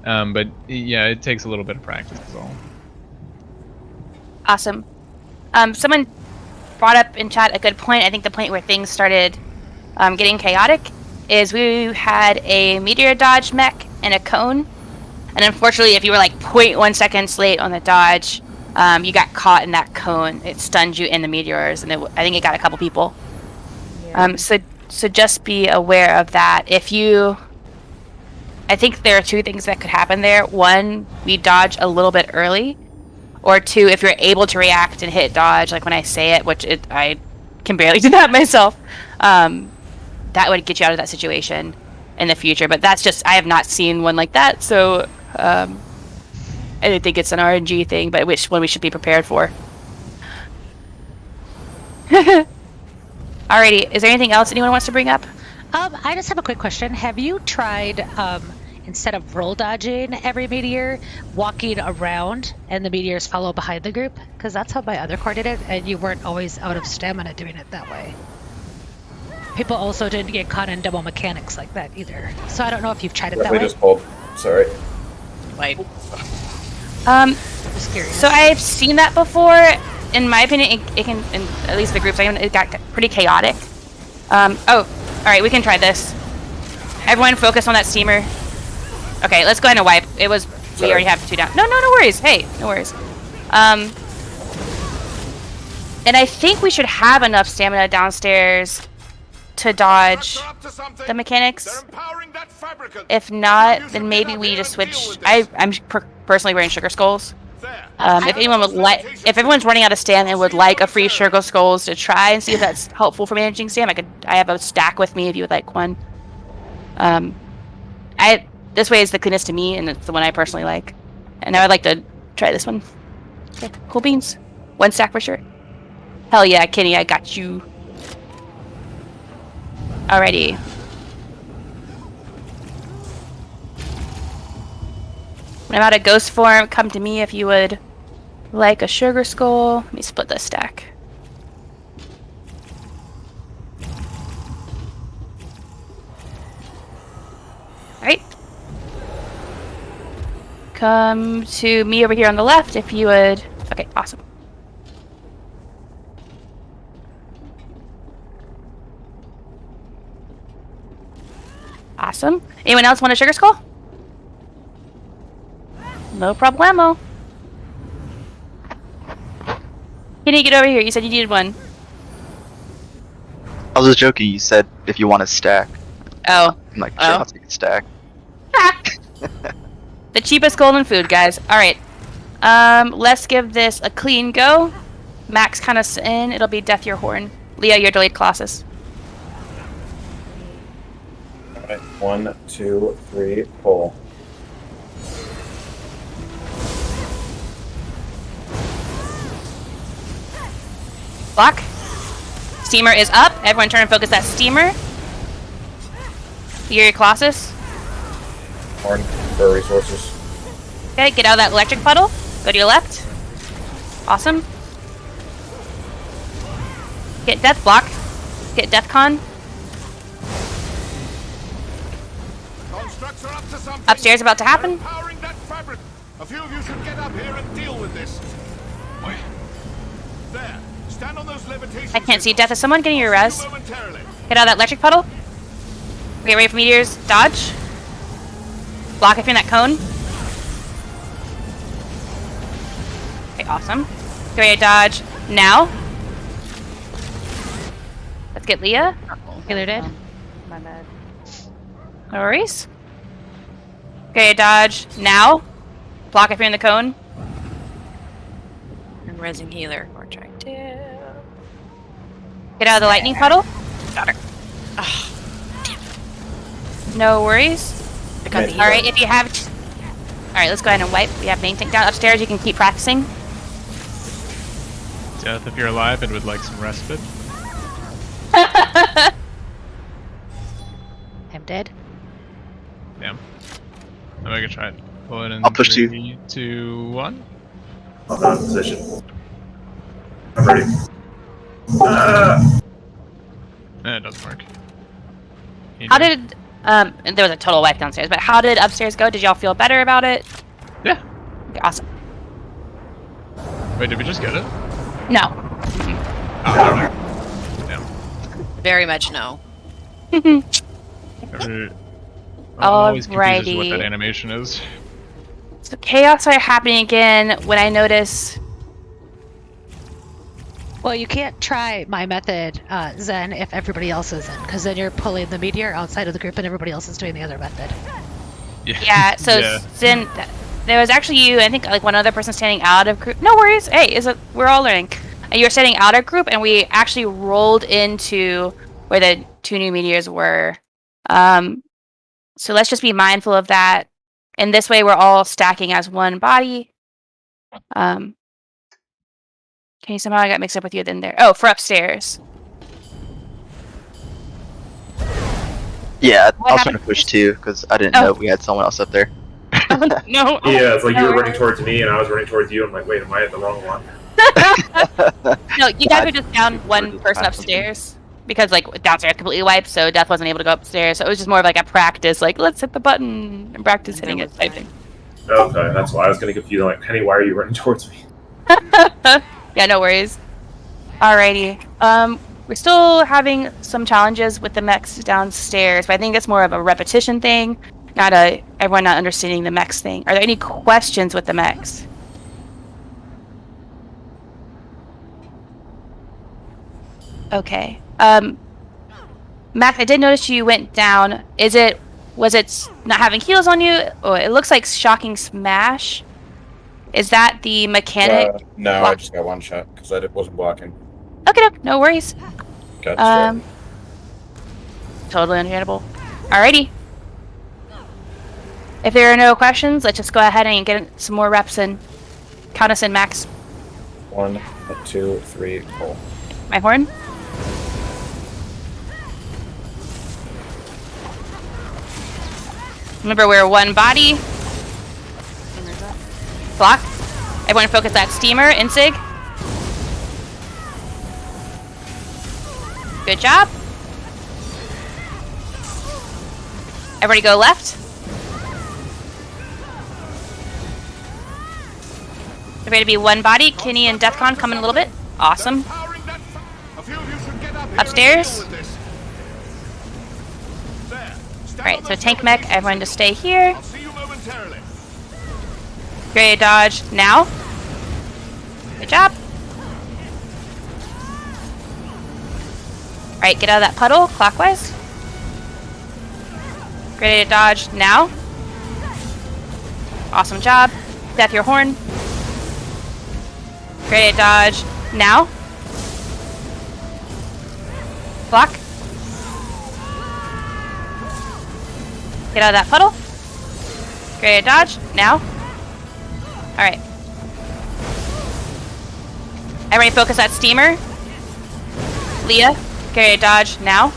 But yeah, it takes a little bit of practice. That's all. Awesome. Someone brought up in chat a good point. I think the point where things started getting chaotic is we had a meteor dodge mech and a cone. And unfortunately, if you were like 0.1 seconds late on the dodge, you got caught in that cone. It stunned you in the meteors, and I think it got a couple people. Yeah. So just be aware of that. I think there are two things that could happen there. One, we dodge a little bit early. Or two, if you're able to react and hit dodge, like when I say it, which I can barely do that myself, that would get you out of that situation in the future. But that's just, I have not seen one like that, so I don't think it's an RNG thing, but which one we should be prepared for. Alrighty, is there anything else anyone wants to bring up? I just have a quick question. Have you tried, instead of roll dodging every meteor, walking around and the meteors follow behind the group? Because that's how my other core did it, and you weren't always out of stamina doing it that way. People also didn't get caught in double mechanics like that either. So I don't know if you've tried it that way. Just pulled. Sorry. Wait. Just curious. So I've seen that before. In my opinion, it can, in at least the groups I'm in, it got pretty chaotic. Alright, we can try this. Everyone focus on that steamer. Okay, let's go ahead and wipe. We already have 2 down. No worries. Hey, no worries. And I think we should have enough stamina downstairs to dodge the mechanics. If not, then maybe we just switch. I'm personally wearing sugar skulls. If everyone's running out of stam and would like a free sugar skulls to try and see if that's helpful for managing stam, I have a stack with me if you would like one. This way is the cleanest to me, and it's the one I personally like. And I would like to try this one. Okay, cool beans. 1 stack for sure. Hell yeah, Kenny, I got you. Alrighty. When I'm out of ghost form, come to me if you would like a sugar skull. Let me split this stack. Alright. Come to me over here on the left if you would. Okay, awesome. Awesome. Anyone else want a sugar skull? No problemo. Can you get over here? You said you needed one. I was just joking. You said if you want a stack. Oh. I'm like, sure, I'll take a stack. The cheapest golden food, guys. Alright. Let's give this a clean go. Max kind of in. It'll be Death Your Horn. Leah, your delayed Colossus. Alright, 1, 2, 3, pull. Block. Steamer is up. Everyone turn and focus that steamer. Your Colossus. Horn for resources. Okay, get out of that electric puddle. Go to your left. Awesome. Get Death Block. Get Death Con. Upstairs about to happen. A few of you should get up here and deal with this. Wait. There. Stand on those levitation. I can't see. signals. Death, is someone getting your I'll res? see you momentarily. Get out of that electric puddle. Get ready for meteors. Dodge. Block if you're in that cone. Okay, awesome. Get ready to dodge. Now. Let's get Leah. Healer dead. My bad. No worries. Get ready to dodge. Now. Block if you're in the cone. I'm resing healer. We're trying to. Get out of the lightning puddle. Got her. Oh, No worries. I got the healer. Alright, if you have... Alright, let's go ahead and wipe. We have main tank down upstairs. You can keep practicing. Death, if you're alive and would like some respite. I'm dead. Damn. I'm gonna try it. Pull it in. I'll push 3, 2, 1. I'm not in position. I'm ready. It doesn't work. How did... and there was a total wipe downstairs, but how did upstairs go? Did y'all feel better about it? Yeah. Okay, awesome. Wait, did we just get it? No. Oh, damn. Very much no. I'm always confused as to what Alrighty. that animation is. So chaos started happening again when I notice... Well, you can't try my method, Zen, if everybody else isn't, because then you're pulling the meteor outside of the group and everybody else is doing the other method. Yeah, so Sin, there was actually you, I think like one other person standing out of group. No worries. Hey, we're all learning. You were standing out of group and we actually rolled into where the 2 new meteors were. So let's just be mindful of that. And this way we're all stacking as one body. Okay, somehow I got mixed up with you then there. Oh, for upstairs. Yeah, What I was trying happened? to push too because I didn't Oh. know we had someone else up there. No. Yeah, it's like you No were running worries. towards me and I was running towards you. I'm like, wait, am I at the wrong one? No, you guys were just down one person upstairs. Because, like, downstairs completely wiped, so Death wasn't able to go upstairs. So it was just more of, like, a practice. Like, let's hit the button and practice hitting it type thing. Okay, that's why I was getting confused. I'm like, Penny, why are you running towards me? Yeah, no worries. Alrighty. We're still having some challenges with the mechs downstairs, but I think it's more of a repetition thing, not everyone not understanding the mechs thing. Are there any questions with the mechs? Okay. Mac, I did notice you went down. Was it not having heals on you? Oh, it looks like shocking smash. Is that the mechanic? No, block? I just got one shot because I wasn't blocking. Okay, no worries. Got distracted. Totally understandable. Alrighty. If there are no questions, let's just go ahead and get some more reps in. Count us in, Max. 1, 2, 3, pull. My horn. Remember, we're one body. Block. Everyone focus that steamer, Insig. Good job. Everybody go left. Ready to be one body. Kenny and Deathcon coming a little bit. Awesome. Upstairs. Alright, so tank mech, everyone just stay here. Great dodge now. Good job. Alright, get out of that puddle clockwise. Ready to dodge now. Awesome job. Death your horn. Ready to dodge now. Block. Get out of that puddle. Ready to dodge now. Alright. Everybody focus that steamer. Leah, get ready to dodge now.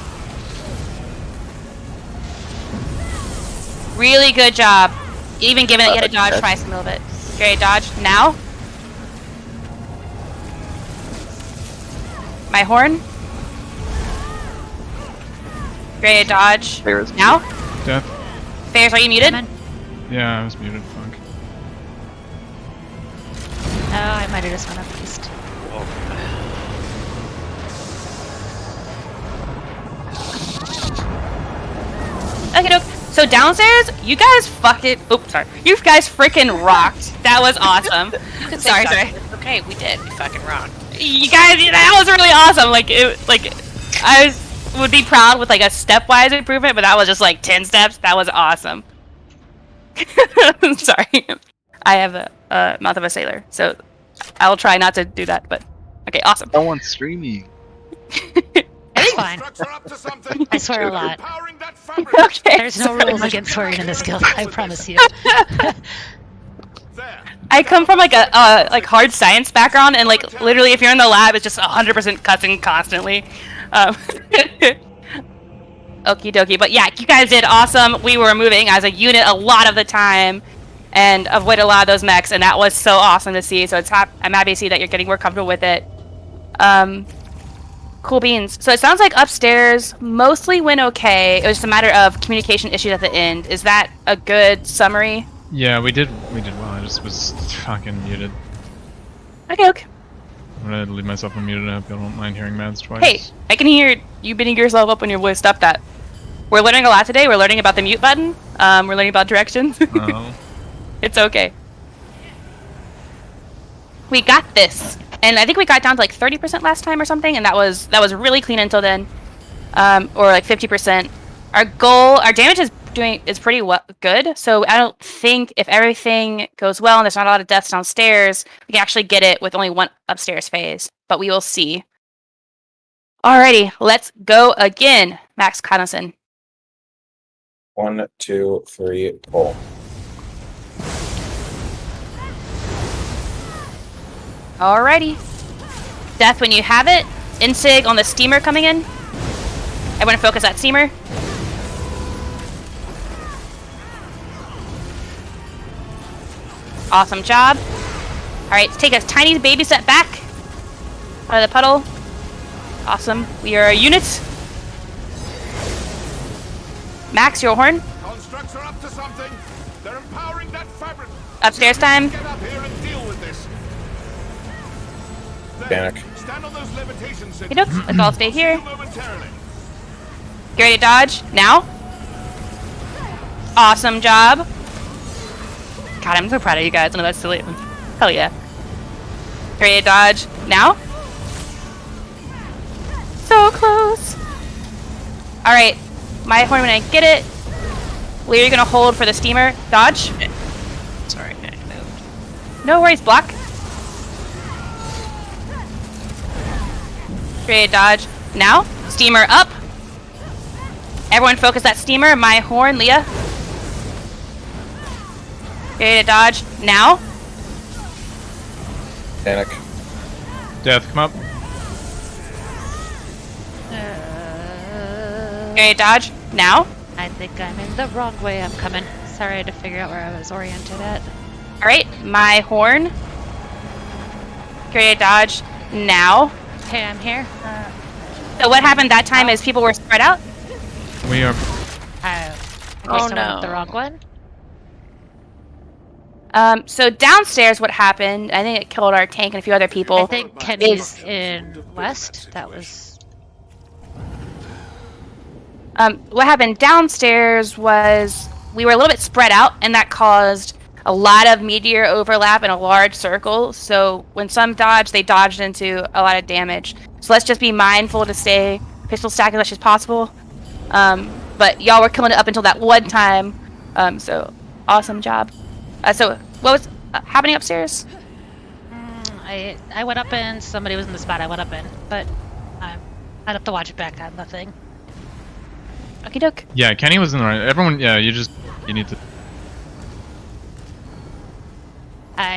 Really good job. Even given that you had to dodge twice in a little bit. Get ready to dodge now. My horn. Ready to dodge now. Death. Bears, are you muted? Yeah, I was muted. Fuck. might have just went up east. Okay, doke. So downstairs, you guys fucking. Oops, sorry. You guys freaking rocked. That was awesome. Sorry. It's okay, we did. We fucking rocked. You guys, that was really awesome. I would be proud with like a stepwise improvement, but that was just like 10 steps. That was awesome. Sorry, I have a mouth of a sailor, so I will try not to do that. But okay, awesome. No one's streaming. It's fine. I swear a lot. Okay. There's no rules against swearing in this guild. I promise you. I come from like a hard science background, and like literally, if you're in the lab, it's just 100% cussing constantly. Okie dokie, but yeah, you guys did awesome. We were moving as a unit a lot of the time, and avoided a lot of those mechs, and that was so awesome to see. So I'm happy to see that you're getting more comfortable with it. Cool beans. So it sounds like upstairs mostly went okay. It was just a matter of communication issues at the end. Is that a good summary? Yeah, we did well. I just was fucking muted. Okay. I'm gonna leave myself unmuted. I hope you don't mind hearing Mads twice. Hey, I can hear you beating yourself up when your voice stopped that. We're learning a lot today. We're learning about the mute button. We're learning about directions. It's okay. We got this. And I think we got down to like 30% last time or something, and that was really clean until then. Or like 50%. Our damage is pretty good, so I don't think if everything goes well and there's not a lot of deaths downstairs, we can actually get it with only one upstairs phase. But we will see. Alrighty, let's go again, Max Connison. 1, 2, 3, pull. Alrighty. Death when you have it. Insig on the steamer coming in. Everyone focus that steamer. Awesome job. Alright, take a tiny baby step back out of the puddle. Awesome. We are a unit. Max, your horn. Constructs are up to something. They're empowering that fabric. Upstairs time. Get up here and deal with this. Panic. Stand on those levitation Okay, let's all stay here. momentarily. Get ready to dodge. Now. Awesome job. God, I'm so proud of you guys. I know that's silly. Hell yeah. Get ready to dodge. Now. So close. Alright. My horn when I get it. Leah, you're gonna hold for the steamer. Dodge. Sorry, I moved. No worries, block. Ready to dodge. Now. Steamer up. Everyone focus that steamer. My horn, Leah. Ready to dodge. Now. Panic. Death, come up. Ready to dodge. Now. I think I'm in the wrong way. I'm coming. Sorry, I had to figure out where I was oriented at. Alright, my horn. Ready to dodge. Now. Okay, I'm here. So what happened that time is people were spread out? We are. I Oh, guess I went no. with the wrong one. So downstairs what happened, I think it killed our tank and a few other people. I think Kenny's in west. That was... What happened downstairs was we were a little bit spread out, and that caused a lot of meteor overlap in a large circle. So when some dodged, they dodged into a lot of damage. So let's just be mindful to stay pistol stack as much as possible. But y'all were killing it up until that one time. So awesome job. So what was happening upstairs? I went up in. Somebody was in the spot I went up in, but I'd have to watch it back on nothing. Okie doke. Yeah, Kenny was in the right. Everyone, yeah, you need to.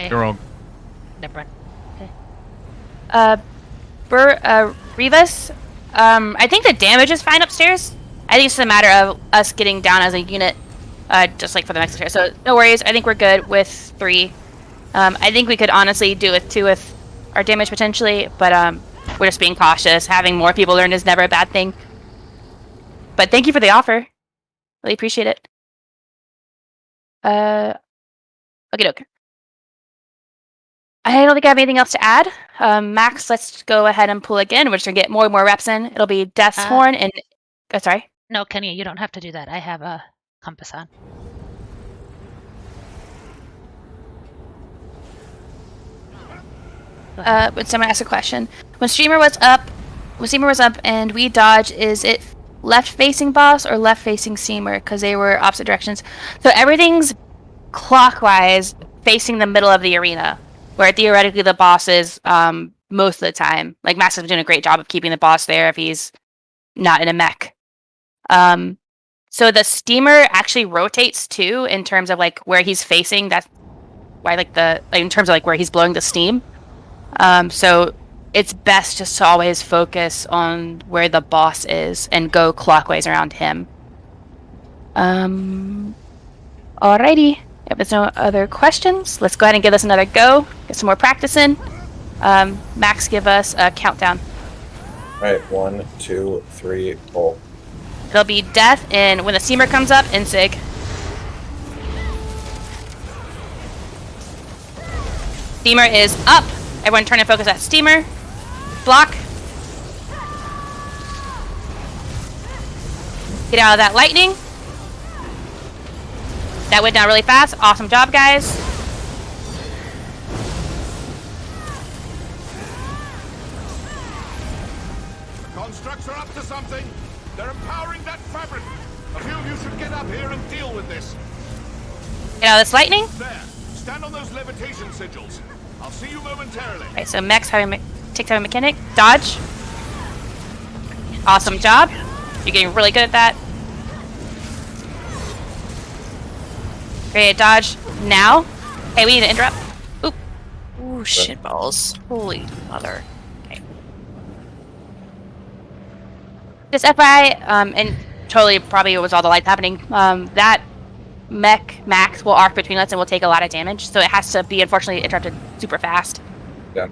You're all. Never mind. Okay. Rivas, I think the damage is fine upstairs. I think it's just a matter of us getting down as a unit, just like for the next tier. So no worries. I think we're good with 3. I think we could honestly do with 2 with our damage potentially, but we're just being cautious. Having more people learn is never a bad thing. But thank you for the offer. Really appreciate it. Okay, doke. I don't think I have anything else to add. Max, let's go ahead and pull again. We're just going to get more and more reps in. It'll be Death's Horn and... Oh, sorry. No, Kenny, you don't have to do that. I have a compass on. But someone asked a question. When Streamer was up and we dodge, is it left-facing boss or left-facing Steamer? Because they were opposite directions. So everything's clockwise facing the middle of the arena, where theoretically the boss is most of the time. Like, Max is doing a great job of keeping the boss there if he's not in a mech. So the Steamer actually rotates too in terms of like where he's facing. That's why in terms of like where he's blowing the steam. So it's best just to always focus on where the boss is and go clockwise around him. Alrighty. If there's no other questions, let's go ahead and give this another go. Get some more practice in. Max, give us a countdown. Alright, 1, 2, 3, pull. It'll be Death, and when the Steamer comes up, Insig. Steamer is up. Everyone turn and focus at Steamer. Block. Get out of that lightning. That went down really fast. Awesome job, guys. The constructs are up to something. They're empowering that fabric. A few of you should get up here and deal with this. Get out of this lightning. There. Stand on those levitation sigils. I'll see you momentarily. Alright, so Max takes out a mechanic. Dodge. Awesome job. You're getting really good at that. Great, dodge. Now. Hey, we need to interrupt. Oop. Ooh, shit balls. Holy mother. Okay. Just FYI, and totally probably was all the lights happening, that mech Max will arc between us and will take a lot of damage, so it has to be unfortunately interrupted super fast. Yeah.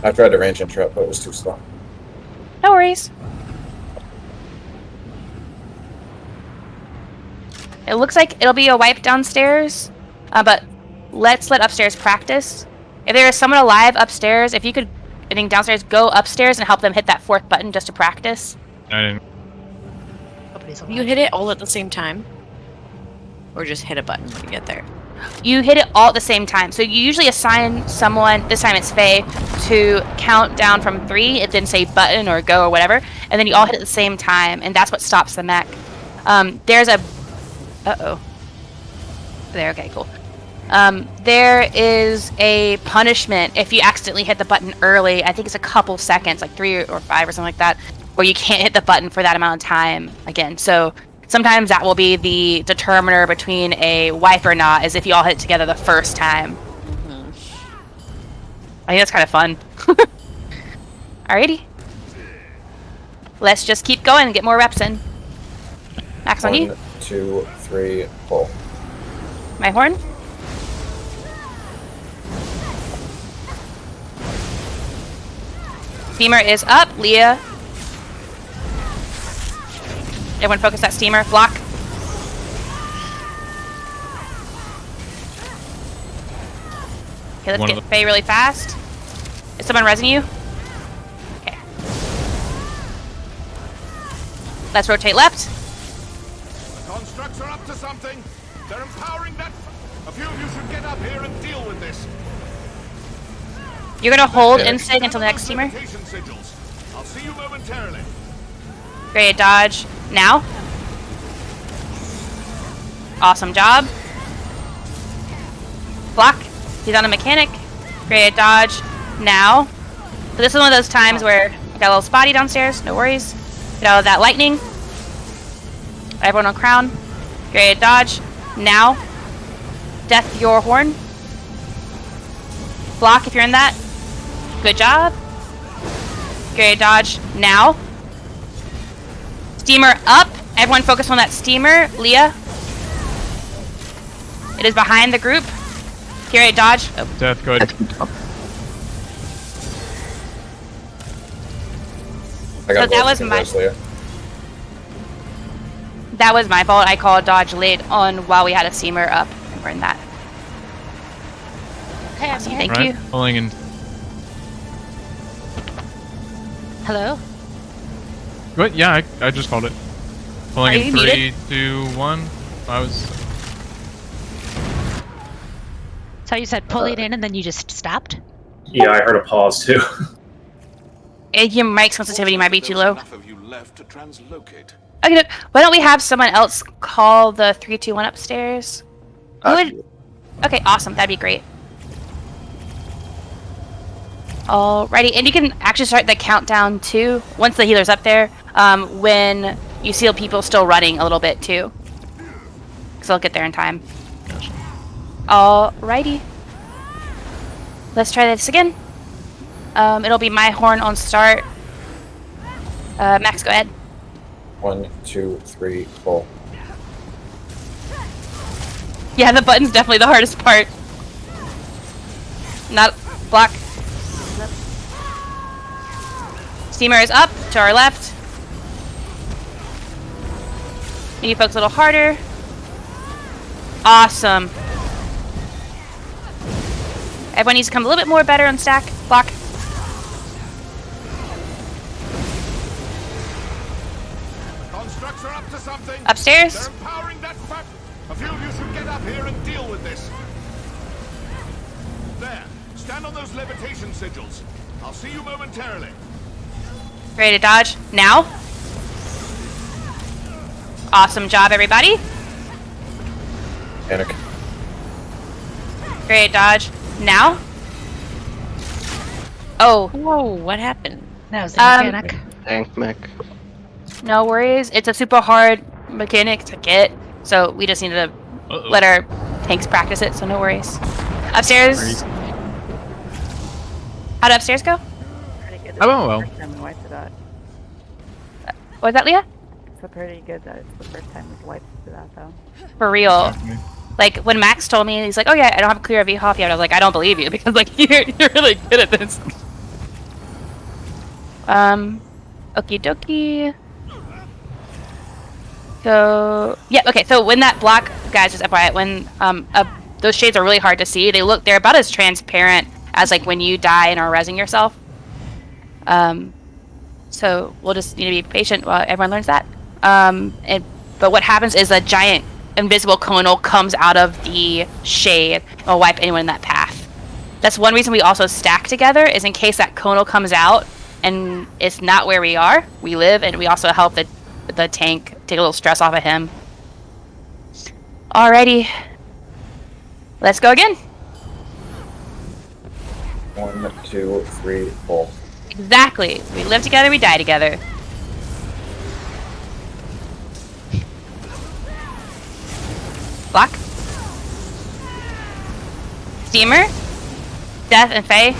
I tried to range interrupt, but it was too slow. No worries. It looks like it'll be a wipe downstairs, but let's let upstairs practice. If there is someone alive upstairs, if you could, I think downstairs, go upstairs and help them hit that 4th button just to practice. I didn't. You hit it all at the same time? Or just hit a button when you get there? You hit it all at the same time. So you usually assign someone, this time it's Faye, to count down from 3, and then say button or go or whatever, and then you all hit at the same time, and that's what stops the mech. There's a... Uh-oh. There, okay, cool. There is a punishment if you accidentally hit the button early. I think it's a couple seconds, like 3 or 5 or something like that, where you can't hit the button for that amount of time again. So sometimes that will be the determiner between a wipe or not, is if you all hit it together the first time. I think that's kind of fun. Alrighty. Let's just keep going and get more reps in. Max on you. 1, 2, 3, pull. My horn. Steamer is up. Leah. Everyone focus that Steamer. Block. Okay, let's get Faye really fast. Is someone rezzing you? Okay. Let's rotate left. The constructs are up to something. They're empowering that... A few of you should get up here and deal with this. You're gonna hold Insig until the next Steamer. I'll see you momentarily. Great, dodge. Now. Awesome job. Block. He's on a mechanic. Great, dodge. Now. So this is one of those times where I got a little spotty downstairs. No worries. Get out of that lightning. Everyone on crown. Great, dodge. Now. Death your horn. Block if you're in that. Good job. Great, dodge. Now. Steamer up. Everyone focus on that Steamer. Leah. It is behind the group. Great, dodge. Oh. Death, go ahead. I got that was my fault. I called dodge late on while we had a Steamer up, and we're in that. Hey, I'm Awesome, here. thank Right? you. Pulling in. Hello? What? Yeah, I just called it. Pulling Are in you 3, muted? 2, 1. I was. So you said pull it in and then you just stopped? Yeah, I heard a pause too. Your mic sensitivity might be too low. Enough of you left to translocate. Okay, look, why don't we have someone else call the 3, 2, 1 upstairs? Who would... Okay, awesome. That'd be great. Alrighty, and you can actually start the countdown too once the healer's up there. When you see people still running a little bit too, because they'll get there in time. Gotcha. Alrighty, let's try this again. It'll be my horn on start. Max, go ahead. 1, 2, 3, pull. Yeah, the button's definitely the hardest part. Not block. Steamer is up to our left. Need you folks a little harder. Awesome. Everyone needs to come a little bit more better on stack. Block. Constructs are up to something. Upstairs. They're empowering that fact. A few of you should get up here and deal with this. There. Stand on those levitation sigils. I'll see you momentarily. Ready to dodge now. Awesome job, everybody. Panic. Ready to dodge now. Oh, Whoa, what happened? That was the mechanic. Tank mech. no worries. It's a super hard mechanic to get, so we just need to let our tanks practice it, so no worries. Upstairs. How'd upstairs go? Pretty good. Oh, well. First time we wiped it out. What was that, Leah? So pretty good that it's the first time we've wiped it out though. For real. Like, when Max told me, he's like, oh yeah, I don't have a clear vHoF yet. I was like, I don't believe you, because, like, you're really good at this. Okie dokie. So, yeah, okay, so when that block, guys, just FYI, when, those shades are really hard to see, they're about as transparent as, like, when you die and are rezzing yourself. So we'll just need to be patient while everyone learns that. But what happens is a giant invisible conal comes out of the shade and will wipe anyone in that path. That's one reason we also stack together, is in case that conal comes out and it's not where we are, we live, and we also help the tank take a little stress off of him. Alrighty. Let's go again. 1, 2, 3, pull. Exactly. We live together, we die together. Block. Steamer. Death and Faye.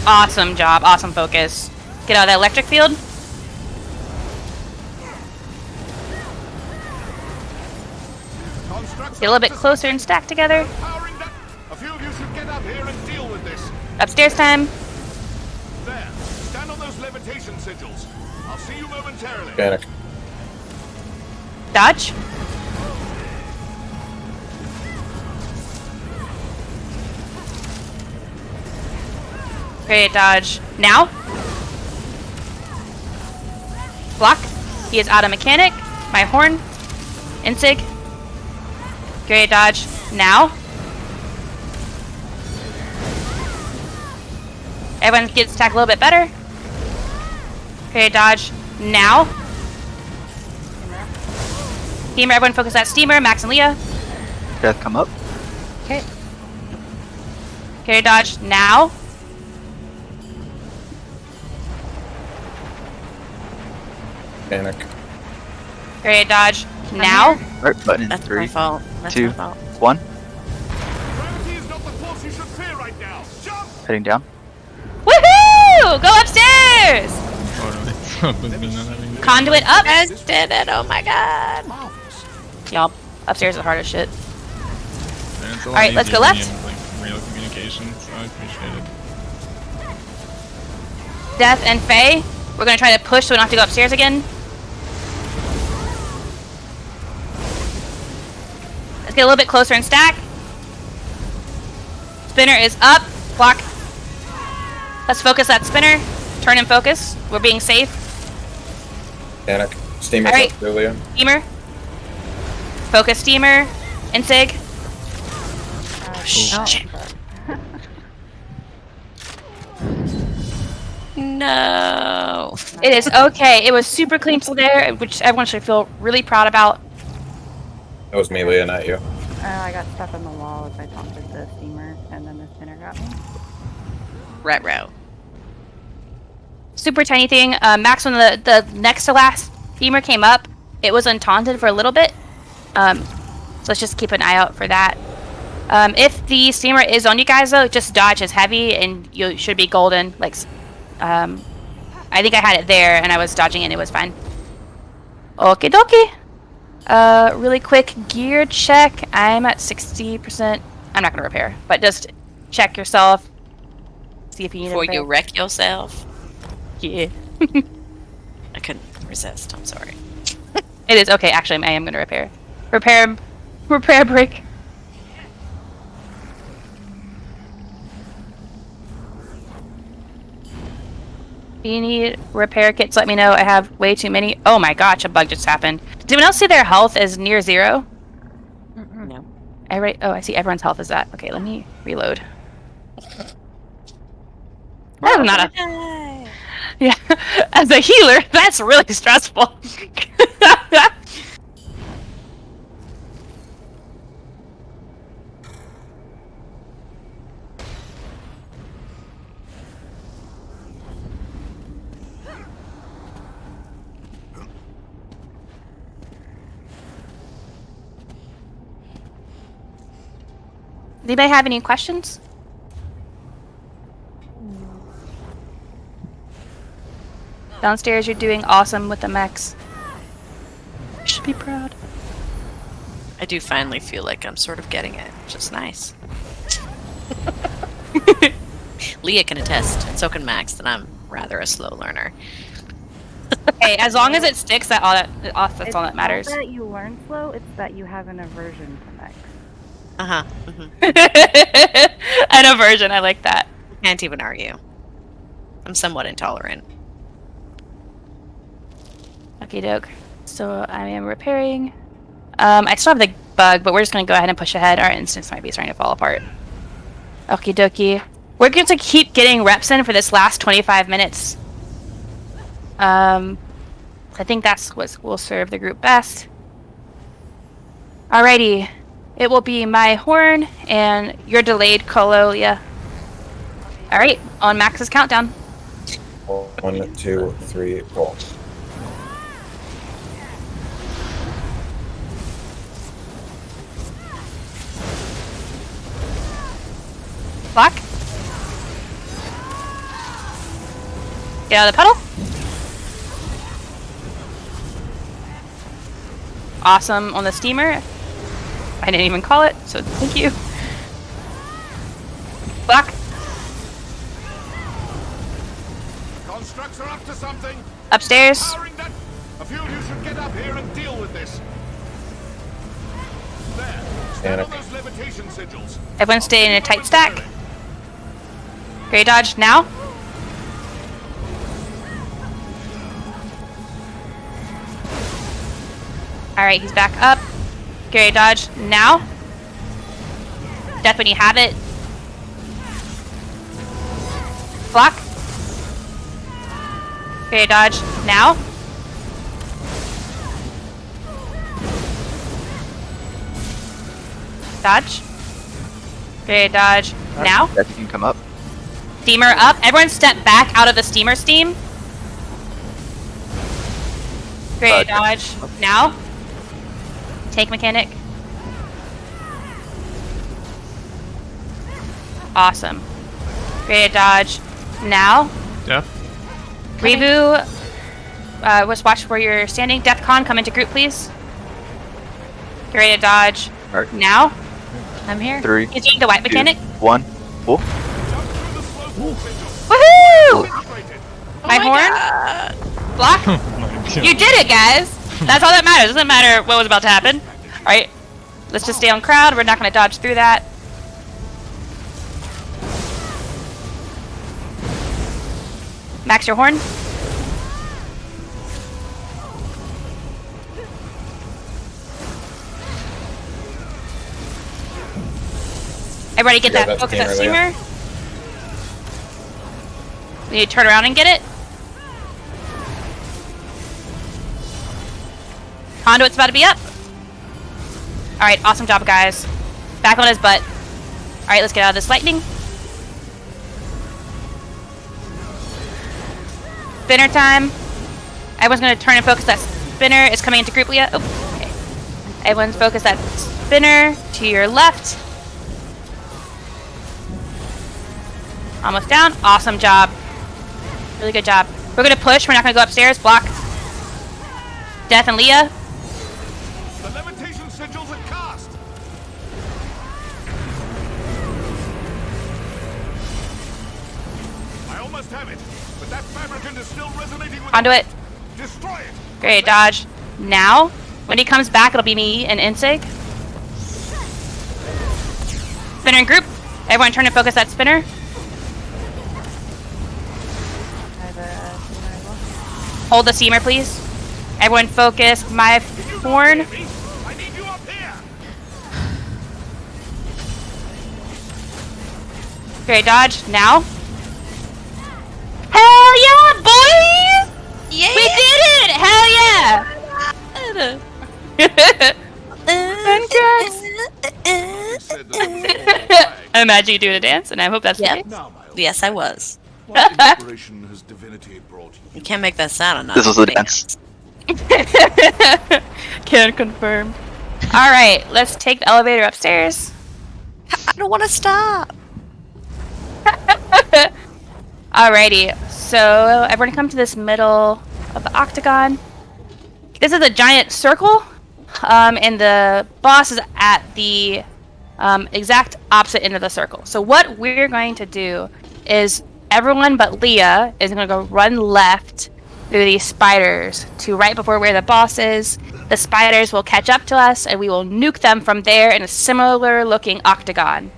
Awesome job. Awesome focus. Get out of that electric field. Get a little bit closer and stack together. A few of you should get up here and deal with this. Upstairs time. There. Stand on those levitation sigils. I'll see you momentarily. Panic. Dodge. Great dodge. Now. Block. He is out of mechanic. My horn. Insig. Great dodge. Now. Everyone gets attacked a little bit better. Great dodge. Now. Steamer, everyone focus that steamer. Max and Leah. Death come up. Okay. Carry dodge now. Panic. Carry dodge now. Right button in That's 3, my fault. That's 2, my fault. 1. Gravity is not the force you should fear right now. Jump! Heading down. Woohoo! Go upstairs! Oh, Conduit up. You guys did it! Oh my god! Y'all, upstairs is the hardest shit. All Alright, let's go left. Like, real communication, so I appreciate it. Death and Faye. We're gonna try to push so we don't have to go upstairs again. Let's get a little bit closer and stack. Spinner is up. Block. Let's focus that spinner. Turn and focus. We're being safe. Panic. Steamer. All right. Julia. Steamer. Focus steamer. Insig. Shit. No. It is okay. It was super clean till there, which everyone should feel really proud about. That was me, Leah, not you. I got stuck on the wall as I taunted the steamer, and then the spinner got me. Retro. Super tiny thing. Max, when the next to last steamer came up, it was untaunted for a little bit. So let's just keep an eye out for that. If the steamer is on you guys, though, just dodge his heavy, and you should be golden. Like, I think I had it there, and I was dodging it, and it was fine. Okie dokie. Really quick gear check. I'm at 60%. I'm not gonna repair, but just check yourself. See if you need Before to you wreck yourself. Yeah. I couldn't resist. I'm sorry. It is okay. Actually, I am gonna repair. Repair break. If you need repair kits, let me know. I have way too many. Oh my gosh, a bug just happened. Did anyone else see their health is near 0? No. Oh, I see everyone's health is that. Okay, let me reload. That is not a... Yeah, as a healer, that's really stressful. Does anybody have any questions? Downstairs, you're doing awesome with the mechs. You should be proud. I do finally feel like I'm sort of getting it, which is nice. Leah can attest, and so can Max, that I'm rather a slow learner. Hey, as long as it sticks, that's all that matters. It's not that you learn slow, it's that you have an aversion to mechs. Uh-huh. Mm-hmm. An aversion, I like that. Can't even argue. I'm somewhat intolerant. Okie doke. So I am repairing. I still have the bug, but we're just going to go ahead and push ahead. Our instance might be starting to fall apart. Okie dokie. We're going to keep getting reps in for this last 25 minutes. I think that's what will serve the group best. Alrighty. It will be my horn and your delayed colo, yeah. Alright, on Max's countdown. 1, 2, 3, pull. Block. Get out of the pedal. Awesome on the steamer. I didn't even call it, so thank you. Block. Constructs are up to something. Upstairs. A few of you should get up here and deal with this. There. Stand on those levitation sigils. Everyone stay in a tight stack. Gray dodge now. Alright, he's back up. Gray dodge now. Death when you have it. Block. Gray dodge now. Dodge. Gray dodge now. That can come up. Steamer up. Everyone step back out of the steamer steam. Gray dodge now. Take mechanic. Awesome. Gray dodge now. Death. Rebu, just watch where you're standing. Deathcon, come into group, please. Get ready to dodge now. I'm here. 3, He's doing the white 2, mechanic. 1, pull. Woohoo! My horn. God. Block. Oh my God. You did it, guys. That's all that matters. Doesn't matter what was about to happen. All right. Let's just stay on crowd. We're not going to dodge through that. Max your horn. Everybody get that focus that steamer. We need to turn around and get it. Conduit's about to be up. Alright, awesome job, guys. Back on his butt. Alright, let's get out of this lightning. Spinner time. Everyone's going to turn and focus that spinner. It's coming into group, Leah. Oh, okay. Everyone's focus that spinner to your left. Almost down. Awesome job. Really good job. We're going to push. We're not going to go upstairs. Block. Death and Leah. The levitation sigils are cast. I almost have it, but that fabricant is still resonating with Conduit. Destroy it. Great dodge. Now, when he comes back, it'll be me and Insig. Spinner in group. Everyone turn and focus that spinner. Hold the steamer, please. Everyone focus my Thorn. I need you up here. Great dodge. Now. Hell yeah, boys! Yeah! We did it! Hell yeah! I imagine you doing a dance, and I hope that's the case. Yes, I was. What inspiration has divinity brought you? You can't make that sound enough. This was a dance. Can confirm. Alright, let's take the elevator upstairs. I don't want to stop. Alrighty, so everyone come to this middle of the octagon. This is a giant circle, and the boss is at the exact opposite end of the circle. So what we're going to do is everyone but Leah is going to go run left through these spiders to right before where the boss is. The spiders will catch up to us, and we will nuke them from there in a similar looking octagon.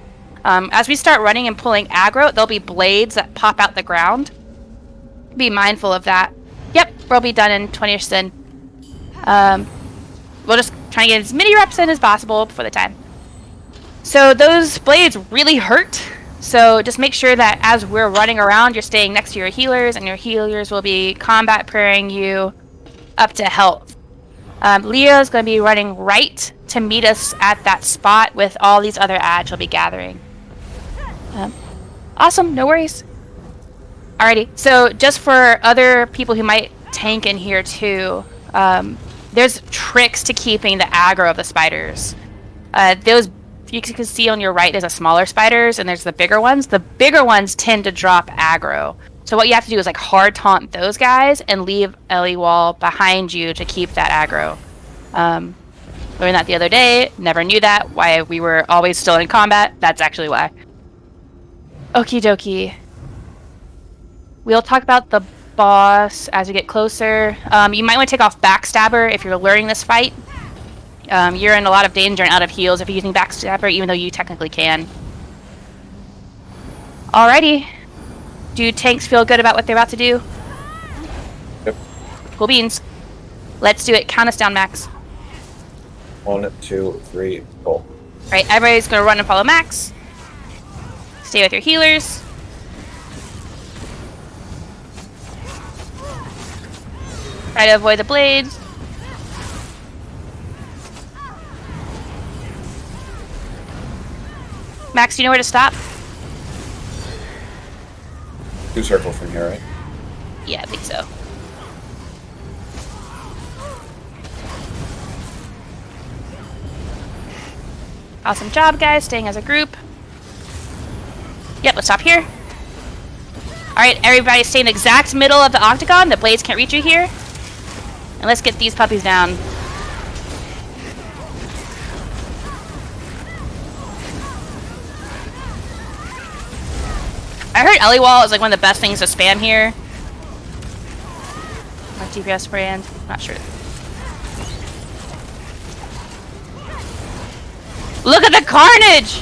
As we start running and pulling aggro, there'll be blades that pop out the ground. Be mindful of that. Yep, we'll be done in 20ish sin. We'll just try and get as many reps in as possible before the time. So those blades really hurt. So just make sure that as we're running around, you're staying next to your healers, and your healers will be combat praying you up to health. Leah is going to be running right to meet us at that spot with all these other ads she'll be gathering. Awesome, no worries. Alrighty, so just for other people who might tank in here too, there's tricks to keeping the aggro of the spiders. Those you can see on your right, there's a smaller spiders, and there's the bigger ones. The bigger ones tend to drop aggro. So what you have to do is like hard taunt those guys and leave Ellie Wall behind you to keep that aggro. Learned that the other day. Never knew that. Why we were always still in combat. That's actually why. Okie dokie. We'll talk about the boss as we get closer. You might want to take off Backstabber if you're learning this fight. You're in a lot of danger and out of heals if you're using Backstabber, even though you technically can. Alrighty. Do tanks feel good about what they're about to do? Yep. Cool beans. Let's do it. Count us down, Max. 1, 2, 3, go. Alright, everybody's gonna run and follow Max. Stay with your healers. Try to avoid the blades. Max, do you know where to stop? 2 circles from here, right? Yeah, I think so. Awesome job, guys, staying as a group. Yep, let's stop here. Alright, everybody stay in the exact middle of the octagon. The blades can't reach you here. And let's get these puppies down. I heard Ellie Wall is like one of the best things to spam here. Or TPS brand, not sure. carnage!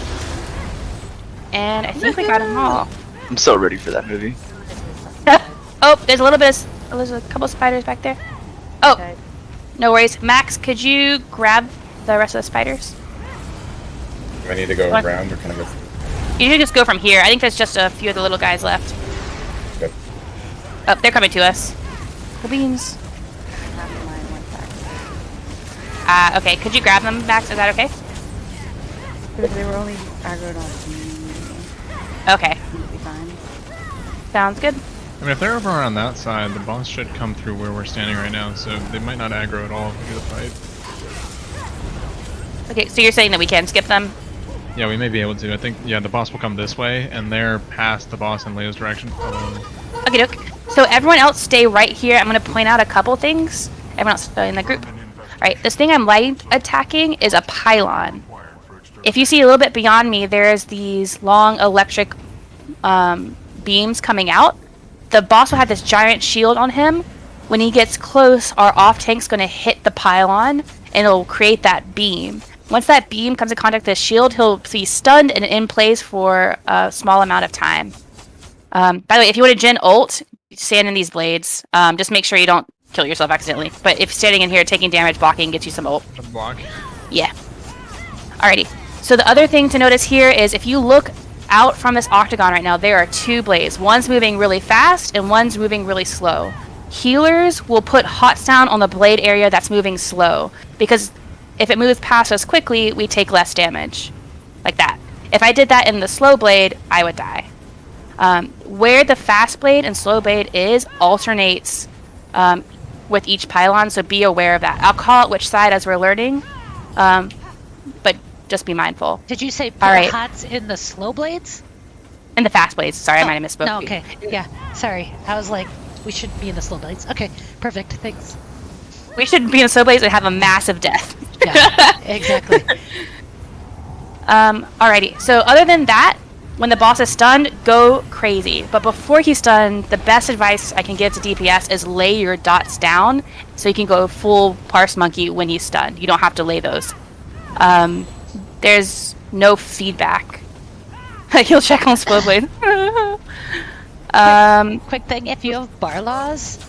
And I think we got them all. I'm so ready for that movie. Oh, there's a couple spiders back there. Oh, okay. No worries. Max, could you grab the rest of the spiders? Do I need to go around or can I go? You should just go from here. I think there's just a few of the little guys left. Good. Oh, they're coming to us. The beans. Okay, could you grab them, Max? Is that okay? Because they were only aggroed on me. Okay. Sounds good. I mean, if they're over on that side, the boss should come through where we're standing right now, so they might not aggro at all if we do the fight. Okay, so you're saying that we can skip them? Yeah, we may be able to. I think, yeah, the boss will come this way, and they're past the boss in Leo's direction. Okay, doke. So everyone else stay right here. I'm going to point out a couple things. Everyone else in the group. Alright, this thing I'm light attacking is a pylon. If you see a little bit beyond me, there's these long electric beams coming out. The boss will have this giant shield on him. When he gets close, our off tank's going to hit the pylon, and it'll create that beam. Once that beam comes in contact with the shield, he'll be stunned and in place for a small amount of time. By the way, if you want to gen ult, stand in these blades. Just make sure you don't kill yourself accidentally. But if standing in here, taking damage, blocking gets you some ult. Block. Yeah. Alrighty. So the other thing to notice here is if you look out from this octagon right now, there are two blades. One's moving really fast and one's moving really slow. Healers will put hot sound on the blade area that's moving slow, because if it moves past us quickly, we take less damage. Like that. If I did that in the slow blade, I would die. Where the fast blade and slow blade is alternates with each pylon, so be aware of that. I'll call it which side as we're learning, but just be mindful. Did you say put hots in the slow blades? In the fast blades. Sorry, I might have misspoke. No, okay. Yeah, sorry. I was like, we should be in the slow blades. Okay, perfect. Thanks. We should be in the slow blades and have a massive death. Yeah, exactly. Alrighty. So other than that, when the boss is stunned, go crazy. But before he's stunned, the best advice I can give to DPS is lay your dots down so you can go full parse monkey when he's stunned. You don't have to lay those. There's no feedback. He'll check on slow blade. Quick thing, if you have Barlows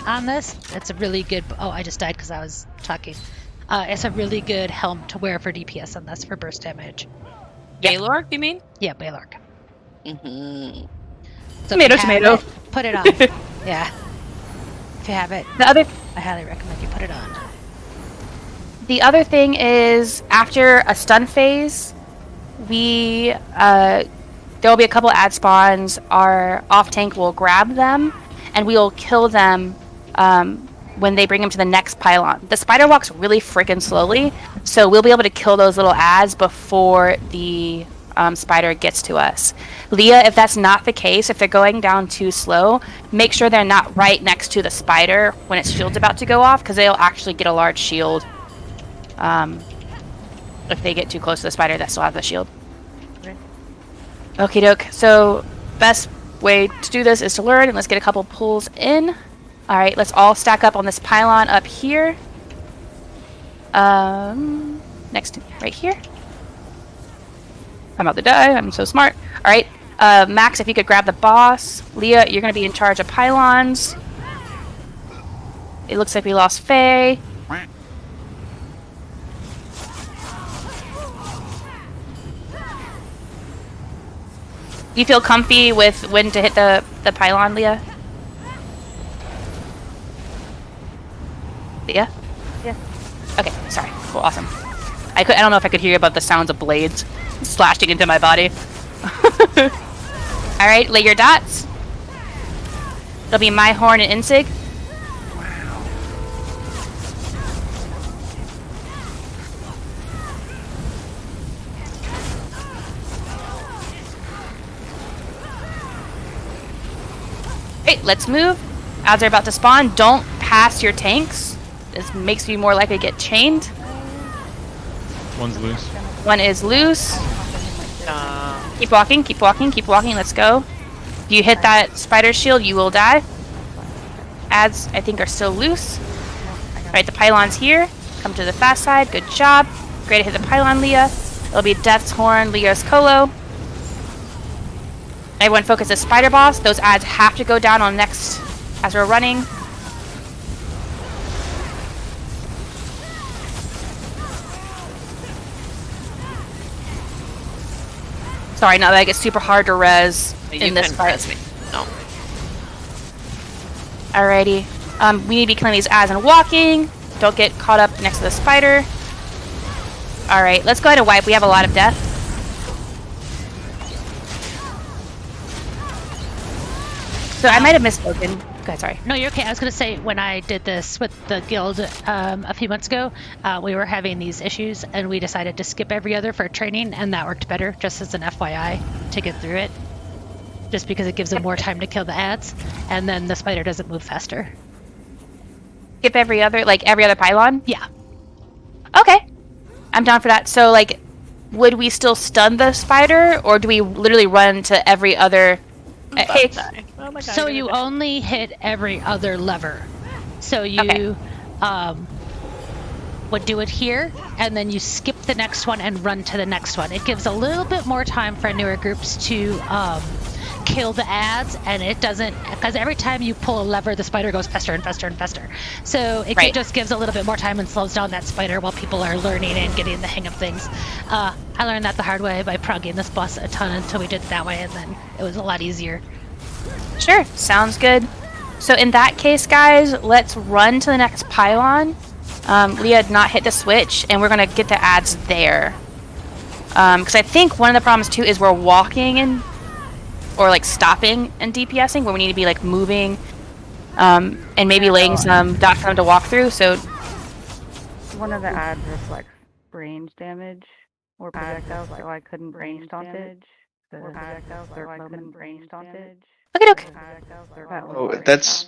on this, that's a really good... Oh, I just died because I was talking. It's a really good helm to wear for DPS on this for burst damage. Baylork, you mean? Yeah, Baylork. Mm-hmm. So tomato. Put it on. Yeah. If you have it, I highly recommend you put it on. The other thing is, after a stun phase, there will be a couple ad spawns. Our off tank will grab them, and we will kill them when they bring them to the next pylon. The spider walks really freaking slowly, so we'll be able to kill those little ads before the spider gets to us. Leah, if that's not the case, if they're going down too slow, make sure they're not right next to the spider when its shield's about to go off, because they'll actually get a large shield if they get too close to the spider that still has the shield. Okie doke. So best way to do this is to learn, and let's get a couple pulls in. Alright, let's all stack up on this pylon up here. Next to right here. I'm about to die. I'm so smart. Alright, Max, if you could grab the boss. Leah, you're going to be in charge of pylons. It looks like we lost Faye. Do you feel comfy with when to hit the pylon, Leah? Leah? Yeah. Okay, sorry. Cool, awesome. I don't know if I could hear about the sounds of blades slashing into my body. Alright, lay your dots. It'll be my horn and Insig. Alright, let's move. As they're about to spawn, don't pass your tanks. This makes you more likely to get chained. One's loose. One is loose. Keep walking, keep walking, keep walking. Let's go. If you hit that spider shield, you will die. Ads, I think, are still loose. Alright, the pylon's here. Come to the fast side. Good job. Great to hit the pylon, Leah. It'll be Death's Horn, Leo's Colo. Everyone focus the spider boss. Those ads have to go down on next as we're running. Sorry, now that I get super hard to res in this fight. No. Alrighty. We need to be killing these ads and walking. Don't get caught up next to the spider. Alright, let's go ahead and wipe. We have a lot of death. So I might have misspoken. Go ahead, sorry. No, you're okay. I was going to say, when I did this with the guild a few months ago, we were having these issues, and we decided to skip every other for training, and that worked better, just as an FYI, to get through it. Just because it gives them more time to kill the ads, and then the spider doesn't move faster. Skip every other, like every other pylon? Yeah. Okay. I'm down for that. So, like, would we still stun the spider, or do we literally run to every other... Hey. Oh my God, So you only hit every other lever. So you would do it here, and then you skip the next one and run to the next one. It gives a little bit more time for newer groups to kill the ads, and it doesn't, because every time you pull a lever, the spider goes faster and faster and faster. So it just gives a little bit more time and slows down that spider while people are learning and getting the hang of things. I learned that the hard way by progging this boss a ton until we did it that way, and then it was a lot easier. Sure, sounds good. So in that case, guys, let's run to the next pylon. Leah had not hit the switch, and we're going to get the ads there. Because I think one of the problems, too, is we're walking and or like stopping and DPSing where we need to be like moving and maybe laying some dots for them to walk through. So one of the ads reflects range damage or projectiles, so I couldn't range tauntage. Or projectiles, so I couldn't range tauntage. Okay. Oh, that's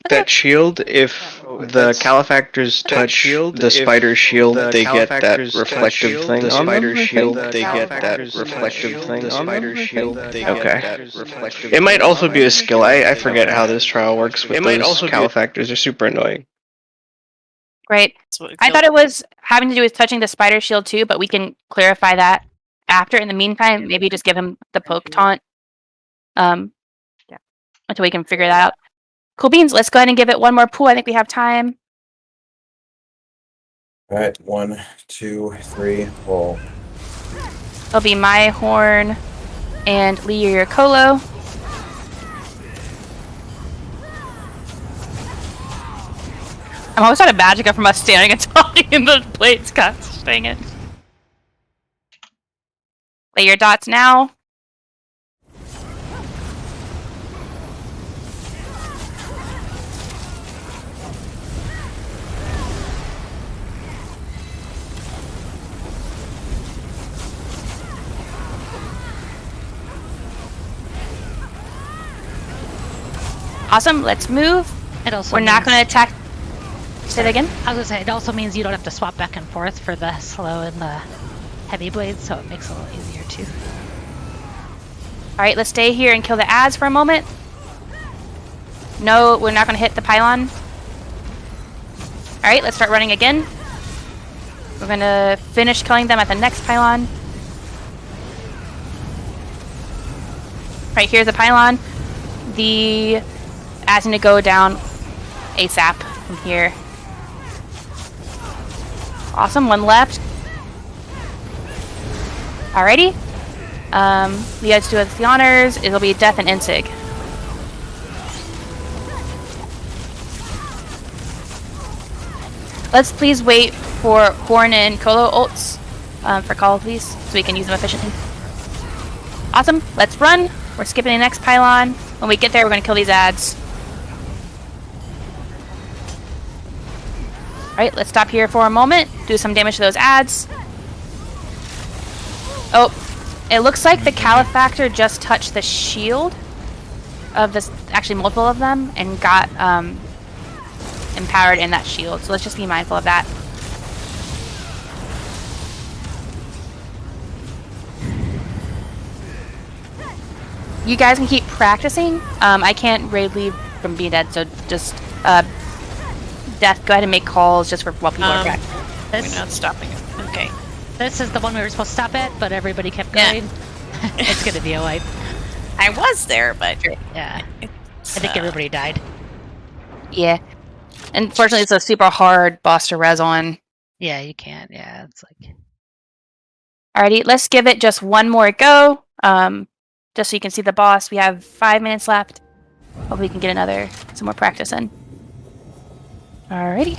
that shield. If the Calefactors touch the spider shield, they get that reflective thing on them. They get that reflective thing on them. Okay. It might also be a skill. I forget how this trial works with those Calefactors. They're super annoying. Great. I thought it was having to do with touching the spider shield too, but we can clarify that after. In the meantime, maybe just give him the poke taunt. Until we can figure that out. Cool beans. Let's go ahead and give it one more pull. I think we have time. All right, 1, 2, 3, pull. It'll be my horn and Lee your Colo. I'm always out of magic from us standing and talking in the blades. Gosh, dang it. Lay your dots now. Awesome, let's move. It also We're not going to attack. Say that again? I was going to say, it also means you don't have to swap back and forth for the slow and the heavy blades, so it makes it a little easier too. Alright, let's stay here and kill the ads for a moment. No, we're not going to hit the pylon. Alright, let's start running again. We're going to finish killing them at the next pylon. Right, here's the pylon. The ads need to go down ASAP from here. Awesome, one left. Alrighty. Leah to do us the honors. It'll be Death and Insig. Let's please wait for Horn and Colo ults for call, please, so we can use them efficiently. Awesome, let's run. We're skipping the next pylon. When we get there, we're going to kill these ads. Alright, let's stop here for a moment. Do some damage to those ads. Oh, it looks like the Calefactor just touched the shield of this, actually multiple of them, and got empowered in that shield. So let's just be mindful of that. You guys can keep practicing. I can't raid leave from being dead, so just Death, go ahead and make calls just for while people are practicing. We're not stopping it. Okay. This is the one we were supposed to stop at, but everybody kept going. It's gonna be a wipe. I was there, but yeah, I think everybody died. Yeah. Unfortunately, it's a super hard boss to res on. Yeah, you can't. Yeah, it's like. Alrighty, let's give it just one more go. Just so you can see the boss. We have 5 minutes left. Hope we can get some more practice in. Alrighty.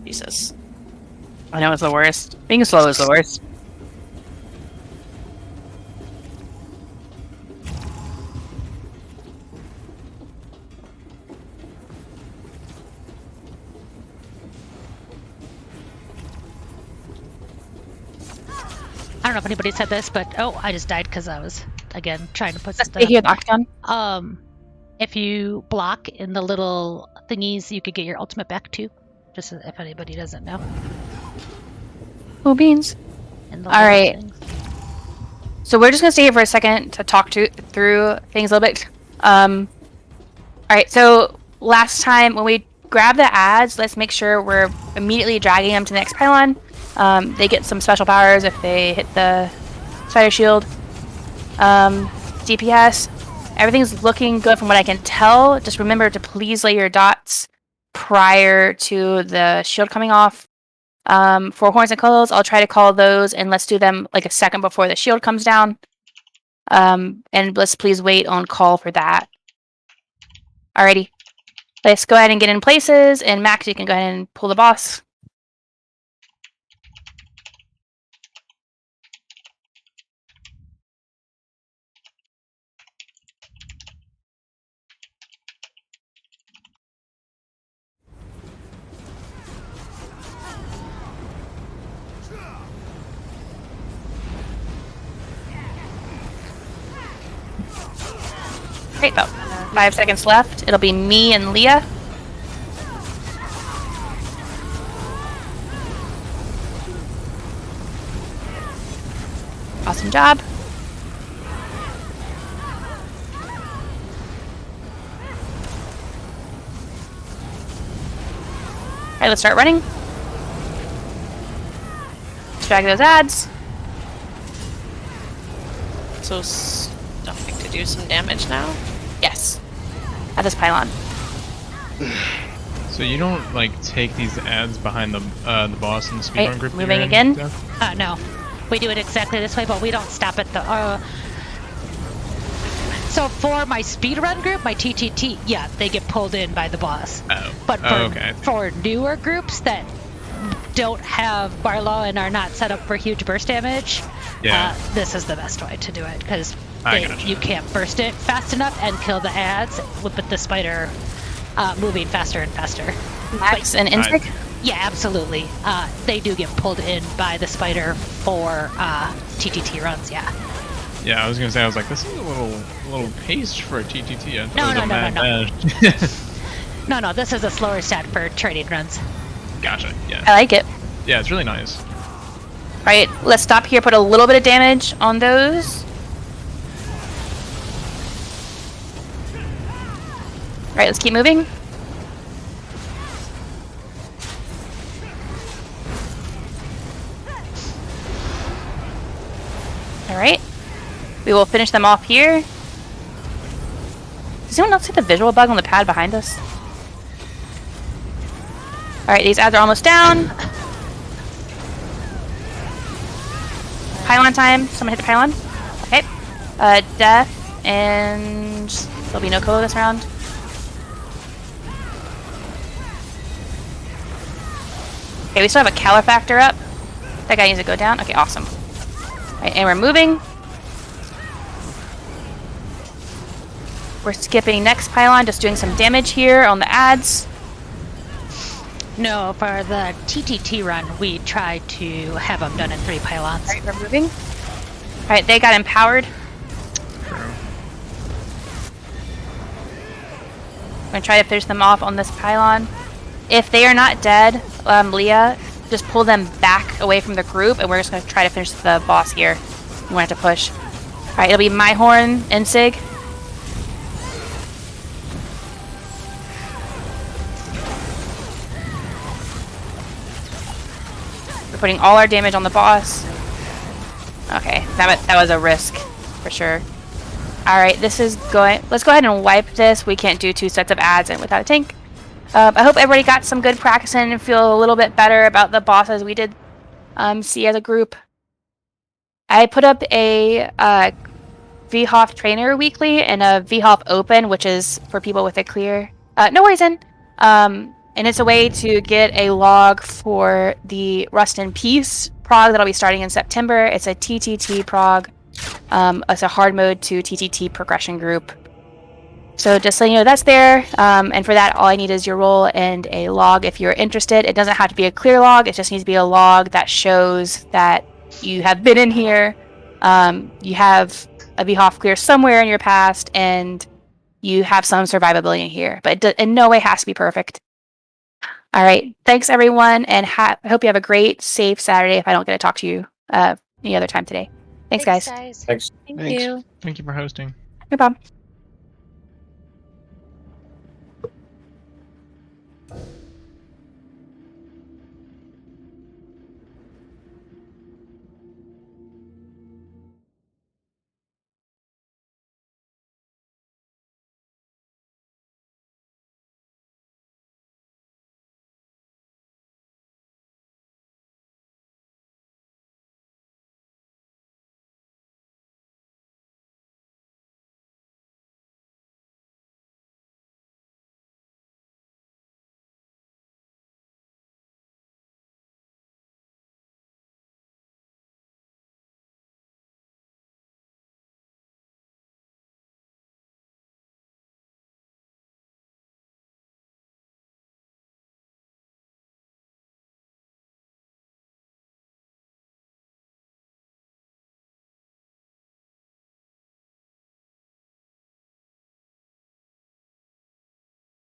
Jesus. I know it's the worst. Being slow is the worst. I don't know if anybody said this, but I just died because I was again trying to put. Let's stay here, Octagon. If you block in the little thingies, you could get your ultimate back too. Just if anybody doesn't know. Oh, beans. All right. So we're just gonna stay here for a second to talk through things a little bit. All right. So last time when we grab the ads, let's make sure we're immediately dragging them to the next pylon. They get some special powers if they hit the spider shield. DPS, everything's looking good from what I can tell. Just remember to please lay your dots prior to the shield coming off. For horns and coils, I'll try to call those, and let's do them like a second before the shield comes down. And let's please wait on call for that. Alrighty. Let's go ahead and get in places, and Max, you can go ahead and pull the boss. Great, about 5 seconds left. It'll be me and Leah. Awesome job. Alright, let's start running. Let's drag those ads. So stopping to do some damage now? Yes. At this pylon. So you don't like take these ads behind the boss in the speedrun group? Moving again? No. We do it exactly this way, but we don't stop at the So for my speedrun group, my TTT, yeah, they get pulled in by the boss. Oh. But for newer groups that don't have Barlow and are not set up for huge burst damage, this is the best way to do it, because you can't burst it fast enough and kill the ads with the spider moving faster and faster. Max and Insig? Yeah, absolutely. They do get pulled in by the spider for TTT runs, yeah. Yeah, I was gonna say, I was like, this is a little paced for a TTT. No, this is a slower stat for training runs. Gotcha, yeah. I like it. Yeah, it's really nice. Alright, let's stop here, put a little bit of damage on those. Alright, let's keep moving. Alright. We will finish them off here. Does anyone else see the visual bug on the pad behind us? Alright, these ads are almost down. Pylon time. Someone hit the pylon. Okay. Death, and there'll be no cola this round. Okay, we still have a calefactor up. That guy needs to go down. Okay, awesome. Alright, and we're moving. We're skipping next pylon, just doing some damage here on the ads. No, for the TTT run, we try to have them done in 3 pylons. Alright, we're moving. Alright, they got empowered. I'm gonna try to finish them off on this pylon. If they are not dead, Leah, just pull them back away from the group, and we're just gonna try to finish the boss here. You won't have to push. Alright, it'll be my horn and Sig. We're putting all our damage on the boss. Okay, that was a risk for sure. All right, this is going. Let's go ahead and wipe this. We can't do 2 sets of ads and without a tank. I hope everybody got some good practice in and feel a little bit better about the bosses we did see as a group. I put up a vHoF trainer weekly and a vHoF open, which is for people with a clear. No worries in. And it's a way to get a log for the Rust in Peace prog that'll be starting in September. It's a TTT prog. It's a hard mode to TTT progression group. So just so you know, that's there. And for that, all I need is your role and a log if you're interested. It doesn't have to be a clear log. It just needs to be a log that shows that you have been in here. You have a vHoF clear somewhere in your past, and you have some survivability in here. But it in no way has to be perfect. All right. Thanks, everyone. And I hope you have a great, safe Saturday if I don't get to talk to you any other time today. Thanks, guys. Thanks. Thank you. Thank you for hosting. No problem.